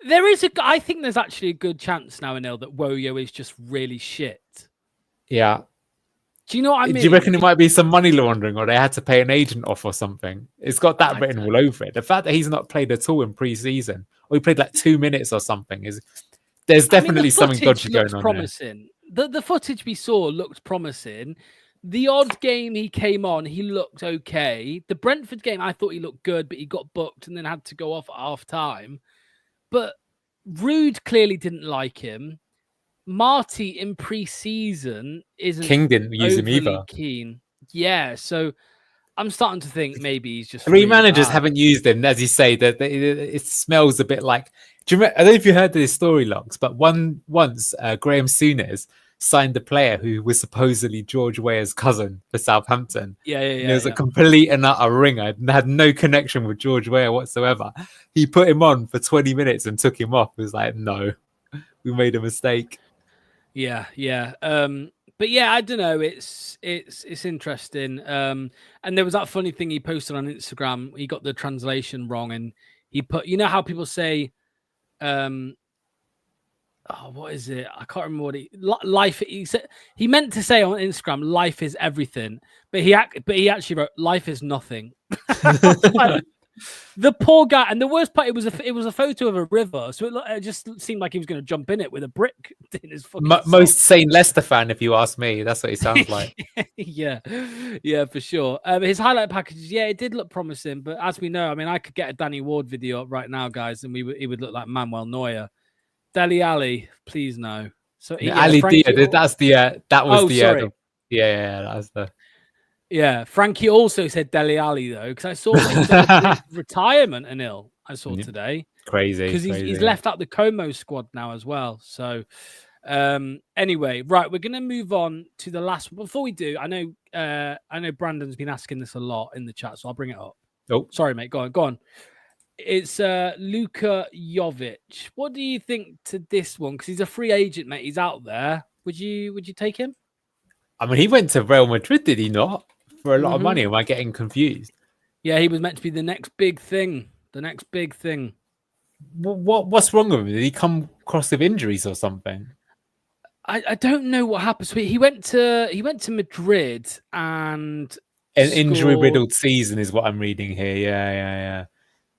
I think there's actually a good chance now, Anil, that Wayo is just really shit. Yeah. Do you know what I mean? Do you reckon it might be some money laundering, or they had to pay an agent off or something? It's got that written all over it. The fact that he's not played at all in pre-season, or he played like 2 minutes or something, there's definitely something dodgy going on promising. The footage we saw looked promising. The odd game he came on, he looked okay. The Brentford game, I thought he looked good, but he got booked and then had to go off at half time. But Rude clearly didn't like him. Marty in pre-season isn't. King didn't use him either. Keen. Yeah, so I'm starting to think maybe he's just 3 managers haven't used him, as you say. That it smells a bit like. Do you remember, I don't know if you heard this story, Locks, but once Graham Souness signed a player who was supposedly George Weah's cousin for Southampton. Yeah. It was a complete and utter ringer. Had no connection with George Weah whatsoever. He put him on for 20 minutes and took him off. It was like, no, we made a mistake. Yeah. But yeah, I don't know. It's interesting. And there was that funny thing he posted on Instagram. He got the translation wrong, and he put, you know how people say, oh, what is it? I can't remember what life. He said he meant to say on Instagram, "Life is everything," but he actually wrote, "Life is nothing." The poor guy, and the worst part, it was a photo of a river, so it just seemed like he was going to jump in it with a brick in his fucking Most sane Leicester fan, if you ask me. That's what he sounds like. yeah, for sure. His highlight packages, yeah, it did look promising, but as we know, I mean, I could get a Danny Ward video up right now, guys, and he would look like Manuel Neuer. Dele Alli, please no. So Ali Dia, that's the that was the sorry. that was the. Yeah, Frankie also said Dele Alli though, because I saw that he's on retirement. Anil, I saw today. Crazy, because he's left out the Como squad now as well. So, anyway, right, we're gonna move on to the last. Before we do, I know Brandon's been asking this a lot in the chat, so I'll bring it up. Oh, sorry, mate. Go on. It's Luka Jovic. What do you think to this one? Because he's a free agent, mate. He's out there. Would you take him? I mean, he went to Real Madrid, did he not? For a lot of money. Am I getting confused? Yeah, he was meant to be the next big thing. The next big thing. What's wrong with him? Did he come across with injuries or something? I don't know what happened. So he went to Madrid and an injury-riddled season is what I'm reading here. Yeah.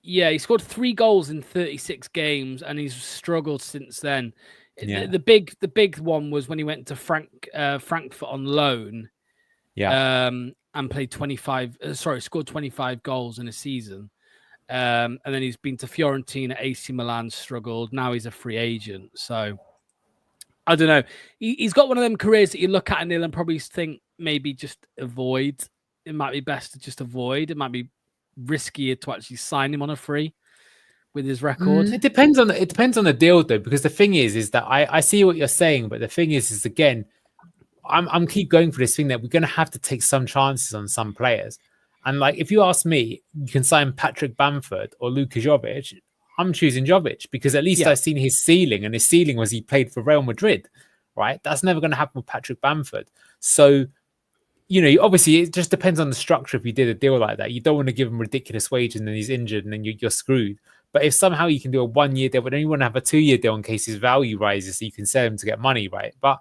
Yeah, he scored 3 goals in 36 games, and he's struggled since then. Yeah. The big one was when he went to Frankfurt on loan. Yeah. And played scored 25 goals in a season. And then he's been to Fiorentina, AC Milan, struggled. Now he's a free agent. So I don't know. He's got one of them careers that you look at, Neil, and probably think maybe just avoid. It might be best to just avoid. It might be riskier to actually sign him on a free with his record. It depends on the deal though, because the thing is that I see what you're saying, but the thing is again, I'm keep going for this thing that we're going to have to take some chances on some players. And like, if you ask me, you can sign Patrick Bamford or Luka Jovic. I'm choosing Jovic because at least I've seen his ceiling, and his ceiling was he played for Real Madrid, right? That's never going to happen with Patrick Bamford. So, obviously it just depends on the structure. If you did a deal like that, you don't want to give him ridiculous wages and then he's injured and then you're screwed. But if somehow you can do a 1-year deal, but then you want to have a 2-year deal in case his value rises so you can sell him to get money, right? But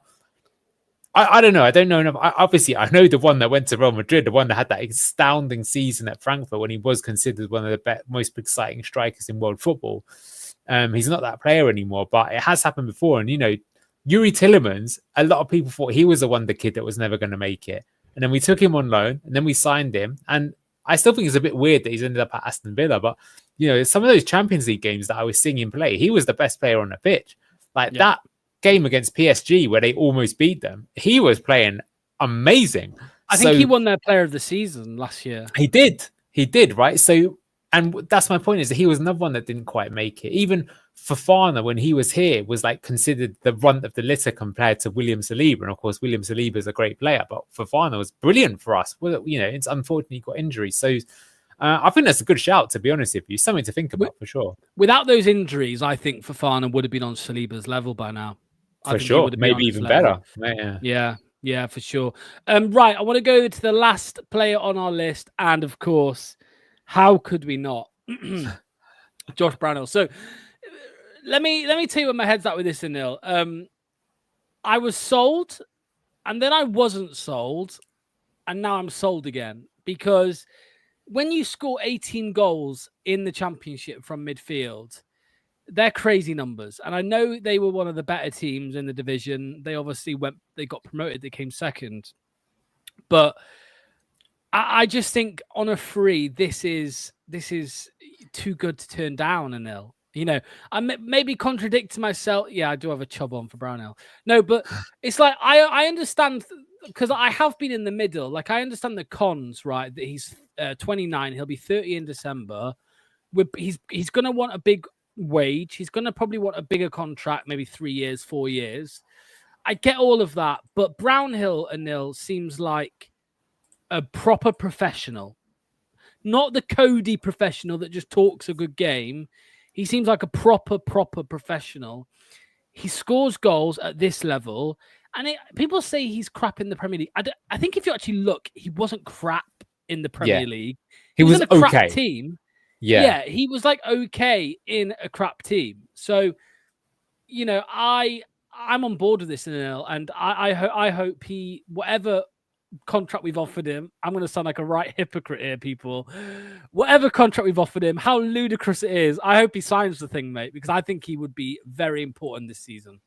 I don't know. I don't know enough. Obviously, I know the one that went to Real Madrid, the one that had that astounding season at Frankfurt when he was considered one of the most exciting strikers in world football. He's not that player anymore, but it has happened before. And, Yuri Tillemans, a lot of people thought he was the wonder kid that was never going to make it. And then we took him on loan and then we signed him. And I still think it's a bit weird that he's ended up at Aston Villa. But, some of those Champions League games that I was seeing him play, he was the best player on the pitch. That game against PSG where they almost beat them, he was playing amazing. I think he won their player of the season last year. He did, right? So, and that's my point, is that he was another one that didn't quite make it. Even Fofana, when he was here, was considered the runt of the litter compared to William Saliba. And of course, William Saliba is a great player, but Fofana was brilliant for us. Well, it's unfortunately got injuries. So I think that's a good shout, to be honest with you. Something to think about for sure. Without those injuries, I think Fofana would have been on Saliba's level by now. For sure, maybe even better. Yeah, for sure. Right, I want to go to the last player on our list, and of course, how could we not? Josh Brownhill. So let me tell you where my head's at with this, Anil. I was sold, and then I wasn't sold, and now I'm sold again, because when you score 18 goals in the Championship from midfield, they're crazy numbers. And I know they were one of the better teams in the division. They obviously they got promoted. They came second. But I just think on a free, this is too good to turn down, Anil. I maybe contradict myself. Yeah, I do have a chub on for Brownhill. No, but it's like, I understand, because I have been in the middle. Like, I understand the cons, right? That he's 29. He'll be 30 in December. He's going to want a big wage. He's going to probably want a bigger contract, maybe 3 years, 4 years. I get all of that, but Brownhill, Anil, seems like a proper professional, not the Coady professional that just talks a good game. He seems like a proper professional. He scores goals at this level, and people say he's crap in the Premier League. I think if you actually look, he wasn't crap in the Premier League. He was in a crap team. Yeah, he was okay in a crap team. So, I'm on board with this, and I hope he, whatever contract we've offered him, I'm going to sound like a right hypocrite here, people. Whatever contract we've offered him, how ludicrous it is, I hope he signs the thing, mate, because I think he would be very important this season.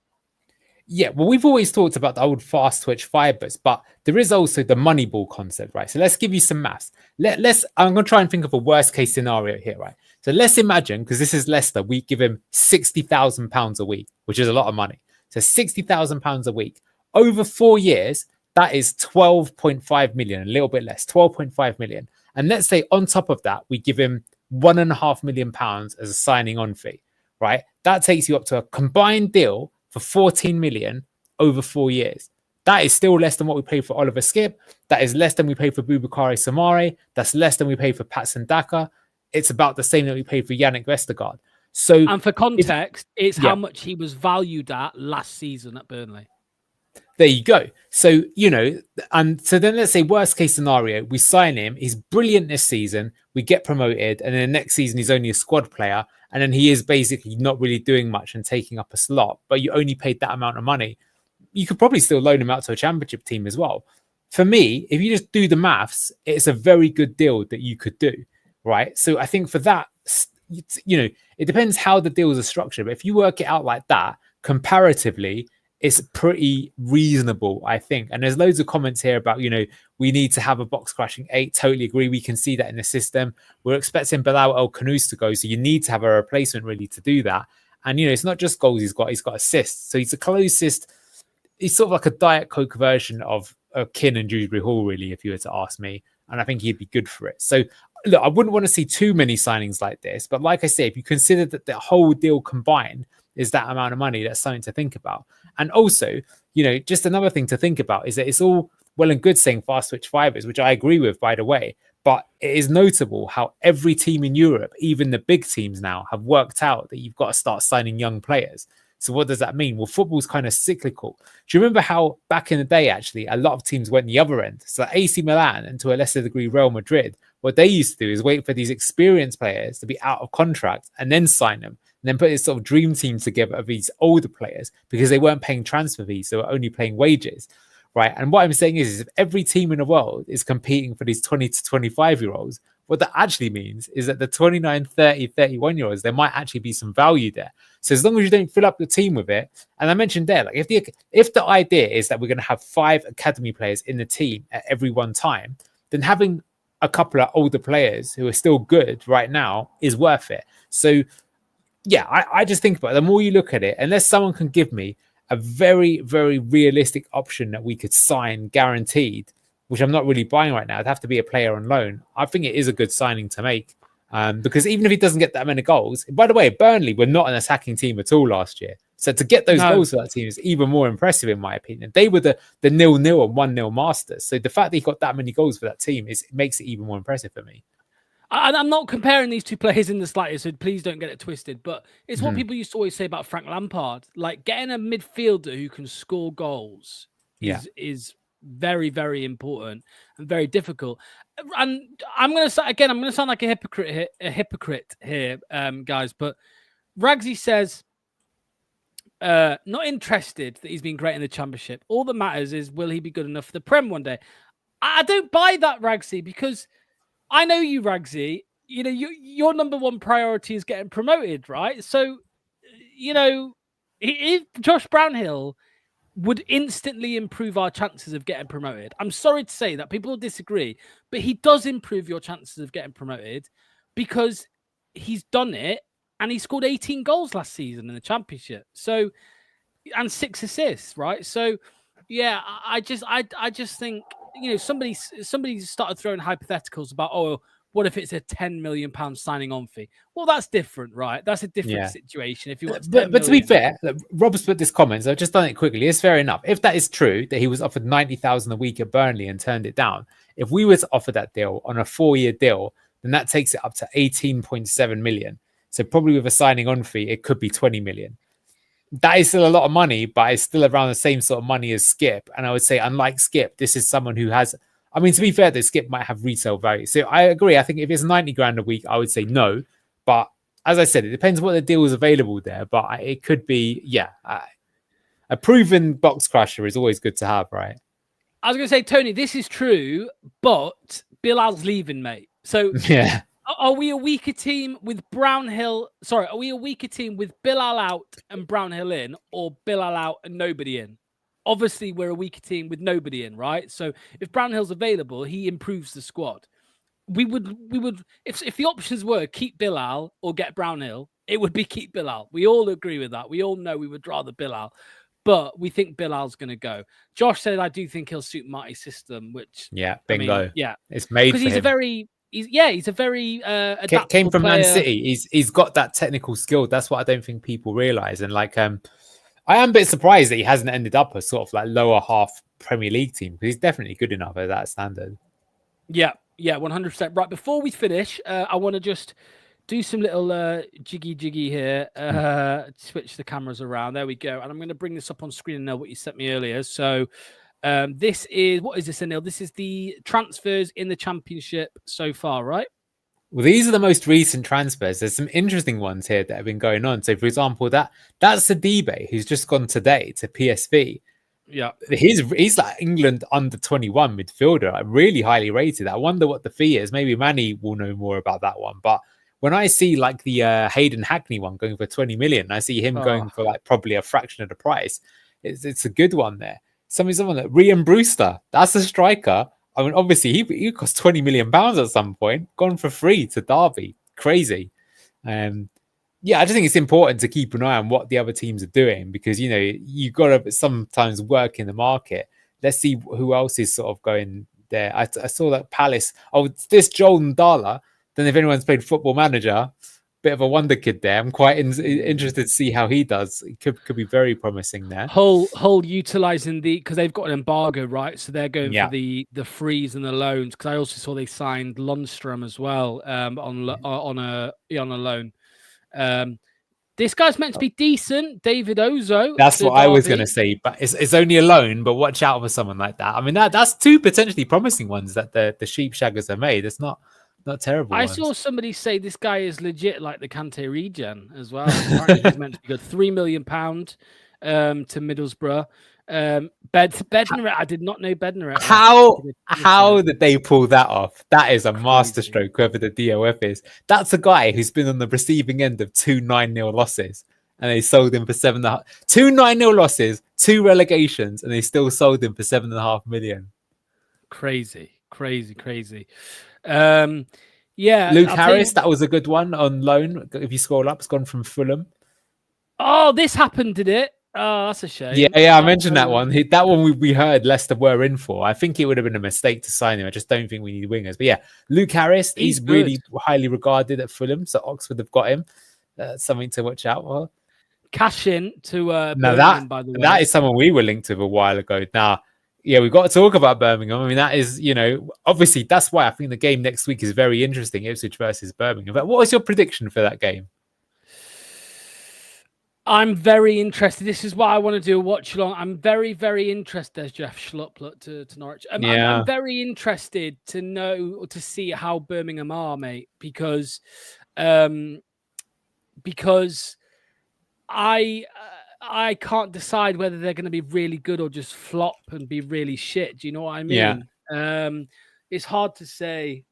Yeah, well, we've always talked about the old fast twitch fibers, but there is also the money ball concept, right? So let's give you some maths. I'm going to try and think of a worst case scenario here, right? So let's imagine, because this is Leicester, we give him £60,000 a week, which is a lot of money. So £60,000 a week over 4 years, that is 12.5 million, a little bit less, 12.5 million. And let's say on top of that, we give him £1.5 million as a signing on fee, right? That takes you up to a combined deal for 14 million over 4 years. That is still less than what we paid for Oliver Skipp. That is less than we paid for Boubakary Samari. That's less than we paid for Patson Daka. It's about the same that we paid for Yannick Vestergaard. So, and for context, it's how much he was valued at last season at Burnley. There you go. So, and so then let's say worst case scenario, we sign him. He's brilliant this season. We get promoted. And then next season, he's only a squad player. And then he is basically not really doing much and taking up a slot. But you only paid that amount of money. You could probably still loan him out to a championship team as well. For me, if you just do the maths, it's a very good deal that you could do, right? So I think for that, it depends how the deals are structured. But if you work it out like that, comparatively, it's pretty reasonable, I think. And there's loads of comments here about, we need to have a box crashing 8. Totally agree. We can see that in the system. We're expecting Bilal El Khannouss to go. So you need to have a replacement really to do that. And, it's not just goals he's got assists. So he's a closest. He's sort of like a Diet Coke version of Kane and Dewsbury Hall, really, if you were to ask me. And I think he'd be good for it. So, look, I wouldn't want to see too many signings like this. But like I say, if you consider that the whole deal combined is that amount of money, that's something to think about. And also, just another thing to think about is that it's all well and good saying fast switch fibers, which I agree with, by the way. But it is notable how every team in Europe, even the big teams now, have worked out that you've got to start signing young players. So what does that mean? Well, football's kind of cyclical. Do you remember how back in the day, actually, a lot of teams went the other end? So AC Milan and to a lesser degree, Real Madrid, what they used to do is wait for these experienced players to be out of contract and then sign them. And then put this sort of dream team together of these older players because they weren't paying transfer fees. They were only paying wages, right? And what I'm saying is if every team in the world is competing for these 20 to 25-year-olds, what that actually means is that the 29, 30, 31-year-olds, there might actually be some value there. So as long as you don't fill up the team with it, and I mentioned there, like if the idea is that we're going to have 5 academy players in the team at every one time, then having a couple of older players who are still good right now is worth it. So yeah, I just think about it. The more you look at it, unless someone can give me a very, very realistic option that we could sign guaranteed, which I'm not really buying right now, it'd have to be a player on loan. I think it is a good signing to make because even if he doesn't get that many goals, by the way, Burnley were not an attacking team at all last year. So to get those goals for that team is even more impressive, in my opinion. They were the 0-0 and 1-0 masters. So the fact that he got that many goals for that team makes it even more impressive for me. And I'm not comparing these two players in the slightest, so please don't get it twisted. But it's what people used to always say about Frank Lampard. Like getting a midfielder who can score goals is very, very important and very difficult. And I'm going to sound like a hypocrite here, guys. But Ragsy says, not interested that he's been great in the Championship. All that matters is, will he be good enough for the Prem one day? I don't buy that, Ragsy, because I know you, Ragsy. Your number one priority is getting promoted, right? So, if Josh Brownhill would instantly improve our chances of getting promoted. I'm sorry to say that people will disagree, but he does improve your chances of getting promoted because he's done it and he scored 18 goals last season in the Championship. So, and 6 assists, right? So, yeah, I just think, somebody started throwing hypotheticals about, what if it's a £10 million signing on fee? Well, that's different, right? That's a different situation. If you want, but to be fair, Rob's put this comment, so I've just done it quickly. It's fair enough. If that is true, that he was offered 90,000 a week at Burnley and turned it down, if we were to offer that deal on a 4-year deal, then that takes it up to 18.7 million. So probably with a signing on fee, it could be 20 million. That is still a lot of money, but it's still around the same sort of money as Skip. And I would say, unlike Skip, this is someone who has, to be fair, that Skip might have retail value. So I agree. I think if it's 90 grand a week, I would say no. But as I said, it depends what the deal is available there, but it could be, a proven box crusher is always good to have, right? I was going to say, Tony, this is true, but Bilal's leaving, mate. So yeah, are we a weaker team with Brownhill? Sorry, are we a weaker team with Bilal out and Brownhill in, or Bilal out and nobody in? Obviously, we're a weaker team with nobody in, right? So if Brownhill's available, he improves the squad. We would, if the options were keep Bilal or get Brownhill, it would be keep Bilal. We all agree with that. We all know we would rather Bilal, but we think Bilal's going to go. Josh said, I do think he'll suit Marty's system, which bingo. Yeah, it's made because for he's him. He's a very adaptable came from player. Man City. He's got that technical skill. That's what I don't think people realize. And I am a bit surprised that he hasn't ended up a sort of like lower half Premier League team, because he's definitely good enough at that standard. Yeah, 100%. Right, before we finish, I want to just do some little jiggy here. Switch the cameras around. There we go. And I'm going to bring this up on screen now, what you sent me earlier. So this is, what is this, Anil? This is the transfers in the Championship so far, right? Well, these are the most recent transfers. There's some interesting ones here that have been going on. So, for example, that's Sidibe, who's just gone today to PSV. Yeah, he's like England under 21 midfielder, like really highly rated. I wonder what the fee is. Maybe Manny will know more about that one. But when I see like the Hayden Hackney one going for 20 million, I see him going for like probably a fraction of the price. It's a good one there. Someone like Rian Brewster, that's a striker. I mean, obviously he cost 20 million pounds at some point, gone for free to Derby. Crazy. Yeah, I just think it's important to keep an eye on what the other teams are doing, because, you know, you've got to sometimes work in the market. Let's see who else is sort of going there. I saw that Palace. Oh, this Joel Ndala. Then if anyone's played Football Manager, bit of a wonder kid there. I'm quite interested to see how he does. It could be very promising there. Hull utilizing because they've got an embargo, right? So they're going for the freeze and the loans. Because I also saw they signed Lundstrom as well on a loan. This guy's meant to be decent, David Ozo. That's what I was going to say, but it's only a loan. But watch out for someone like that. I mean, that's two potentially promising ones that the sheep shaggers have made. It's not terrible. I saw somebody say this guy is legit like the Kante regen as well. Apparently he's meant to be good. £3 million to Middlesbrough. Bednarek, I did not know Bednarek. How did they pull that off? That is a masterstroke, whoever the DOF is. That's a guy who's been on the receiving end of 2 9-0 losses, and they sold him for 7.5. 2 9-0 losses, 2 relegations, and they still sold him for 7.5 million. Crazy. Luke Harris, that was a good one on loan. If you scroll up, it's gone from Fulham. Oh, this happened, did it? Oh, that's a shame. Yeah, I mentioned that one. That one we heard Leicester were in for. I think it would have been a mistake to sign him. I just don't think we need wingers. But yeah, Luke Harris, he's really highly regarded at Fulham, so Oxford have got him. Something to watch out for. Cash in to Birmingham, by the way. That is someone we were linked with a while ago. Now, yeah, we've got to talk about Birmingham. I mean, that is, obviously that's why I think the game next week is very interesting, Ipswich versus Birmingham. But what was your prediction for that game? I'm very interested. This is why I want to do a watch along. I'm very, very interested. There's Jeff Schlupp to Norwich. I'm very interested to know or to see how Birmingham are, mate, because I can't decide whether they're going to be really good or just flop and be really shit. Do you know what I mean? Yeah. It's hard to say.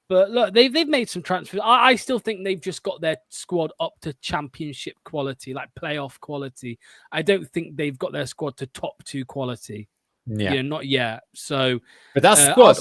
But look, they've made some transfers. I still think they've just got their squad up to championship quality, like playoff quality. I don't think they've got their squad to top 2 quality. Yeah, not yet. So, but that squad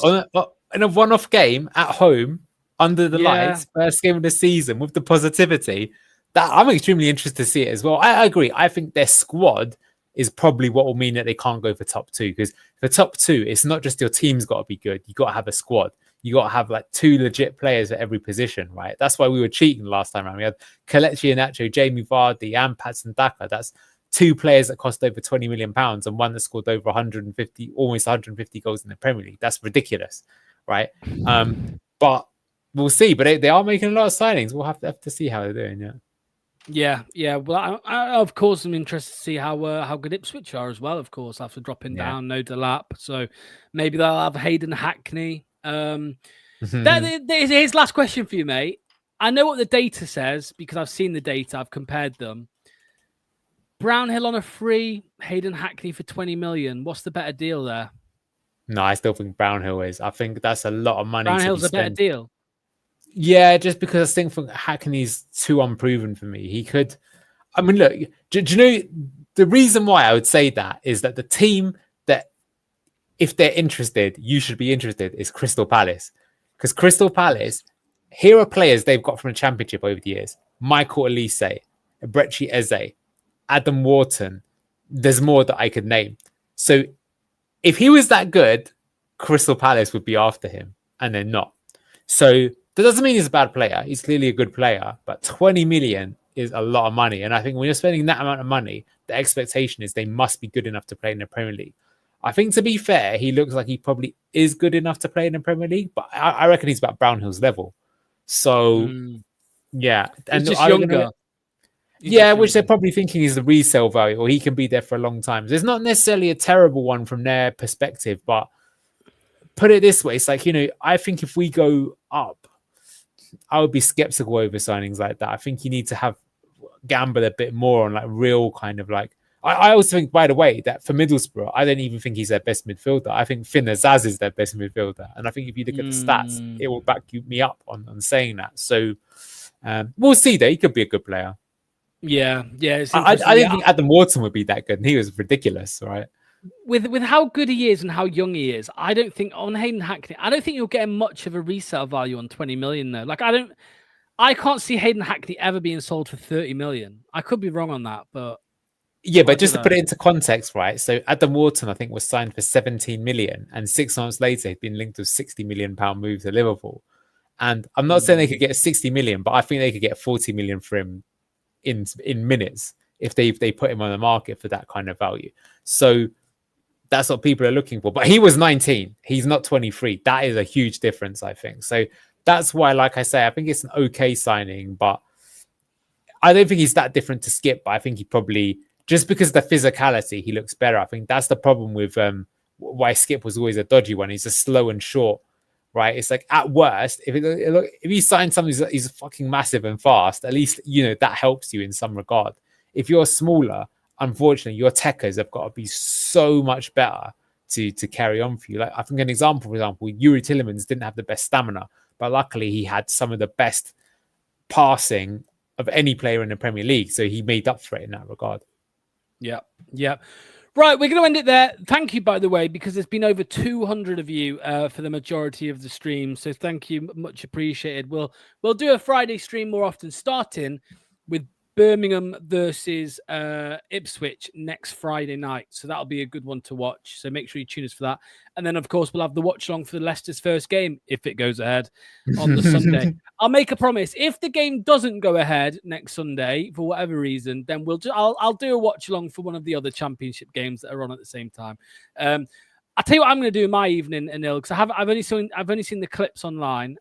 in a one-off game at home under the lights, first game of the season with the positivity. That I'm extremely interested to see it as well. I agree. I think their squad is probably what will mean that they can't go for top 2, because for top 2, it's not just your team's got to be good. You got to have a squad. You got to have like 2 legit players at every position, right? That's why we were cheating last time around. We had Kelechi Iheanacho, Jamie Vardy, and Patson Daka. That's 2 players that cost over £20 million and one that scored over 150, almost 150 goals in the Premier League. That's ridiculous, right? But we'll see. But they are making a lot of signings. We'll have to see how they're doing. Yeah. Well, I of course I'm interested to see how good Ipswich are as well. Of course, after dropping down, no Delap. So maybe they'll have Hayden Hackney. Here's last question for you, mate. I know what the data says because I've seen the data. I've compared them. Brownhill on a free, Hayden Hackney for 20 million. What's the better deal there? No, I still think Brownhill is. I think that's a lot of money. Brownhill's a better deal. Yeah, just because I think Hackney's too unproven for me. He could. I mean, look. Do you know the reason why I would say that is that the team that, if they're interested, you should be interested, is Crystal Palace, because Crystal Palace, here are players they've got from the Championship over the years: Michael Elise, Ebrechi Eze, Adam Wharton. There's more that I could name. So if he was that good, Crystal Palace would be after him, and they're not. So that doesn't mean he's a bad player. He's clearly a good player, but 20 million is a lot of money. And I think when you're spending that amount of money, the expectation is they must be good enough to play in the Premier League. I think, to be fair, he looks like he probably is good enough to play in the Premier League, but I reckon he's about Brownhill's level. So, yeah. And just younger. Yeah, which they're probably thinking is the resale value, or he can be there for a long time. So it's not necessarily a terrible one from their perspective, but put it this way, it's like, I think if we go up, I would be skeptical over signings like that. I think you need to gamble a bit more on like real kind of like. I also think, by the way, that for Middlesbrough, I don't even think he's their best midfielder. I think Finn Azaz is their best midfielder, and I think if you look at the stats, it will back me up on saying that. So we'll see. That he could be a good player. Yeah. I didn't think Adam Wharton would be that good, and he was ridiculous, right? With how good he is and how young he is, I don't think on Hayden Hackney, I don't think you'll get much of a resale value on 20 million though. Like I can't see Hayden Hackney ever being sold for 30 million. I could be wrong on that, but yeah, but just to put it into context, right? So Adam Wharton, I think, was signed for 17 million, and 6 months later he'd been linked to a 60 million pound move to Liverpool. And I'm not saying they could get 60 million, but I think they could get 40 million for him in minutes if they put him on the market for that kind of value. So that's what people are looking for. But he was 19. He's not 23. That is a huge difference, I think. So that's why, like I say, I think it's an okay signing, but I don't think he's that different to Skip. But I think he probably, just because of the physicality, he looks better. I think that's the problem with why Skip was always a dodgy one. He's just slow and short, right? It's like, at worst, if he signs something he's fucking massive and fast, at least, that helps you in some regard. If you're smaller, unfortunately, your techers have got to be so much better to carry on for you. Like, I think an example, for example, Yuri Tillemans didn't have the best stamina, but luckily he had some of the best passing of any player in the Premier League. So he made up for it in that regard. Yeah. Right, we're going to end it there. Thank you, by the way, because there's been over 200 of you for the majority of the stream. So thank you, much appreciated. We'll do a Friday stream more often, starting with Birmingham versus Ipswich next Friday night. So that'll be a good one to watch. So make sure you tune us for that. And then, of course, we'll have the watch along for Leicester's first game, if it goes ahead, on the Sunday. I'll make a promise. If the game doesn't go ahead next Sunday, for whatever reason, then I'll do a watch along for one of the other Championship games that are on at the same time. I'll tell you what I'm going to do in my evening, Anil, because I've only seen the clips online.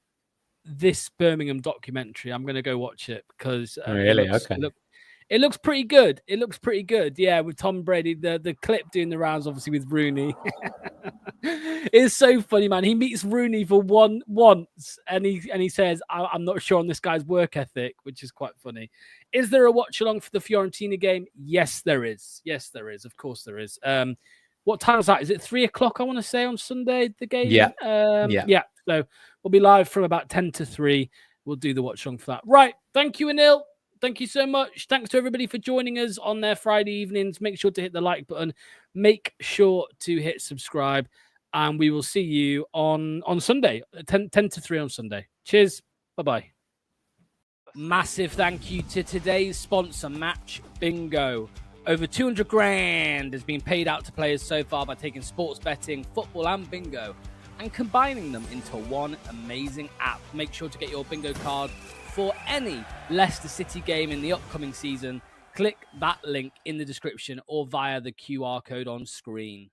This Birmingham documentary, I'm going to go watch it because it looks pretty good. It looks pretty good. Yeah, with Tom Brady, the clip doing the rounds, obviously with Rooney. It's so funny, man. He meets Rooney for once, and he says, "I'm not sure on this guy's work ethic," which is quite funny. Is there a watch along for the Fiorentina game? Yes, there is. Of course, there is. What time is that? Is it 3:00? I want to say on Sunday the game. Yeah. Yeah. So we'll be live from about 10 to 3. We'll do the watch along for that. Right. Thank you, Anil. Thank you so much. Thanks to everybody for joining us on their Friday evenings. Make sure to hit the like button. Make sure to hit subscribe. And we will see you on Sunday, 10 to 3 on Sunday. Cheers. Bye-bye. Massive thank you to today's sponsor, Match Bingo. Over 200 grand has been paid out to players so far by taking sports betting, football and bingo and combining them into one amazing app. Make sure to get your bingo card for any Leicester City game in the upcoming season. Click that link in the description or via the QR code on screen.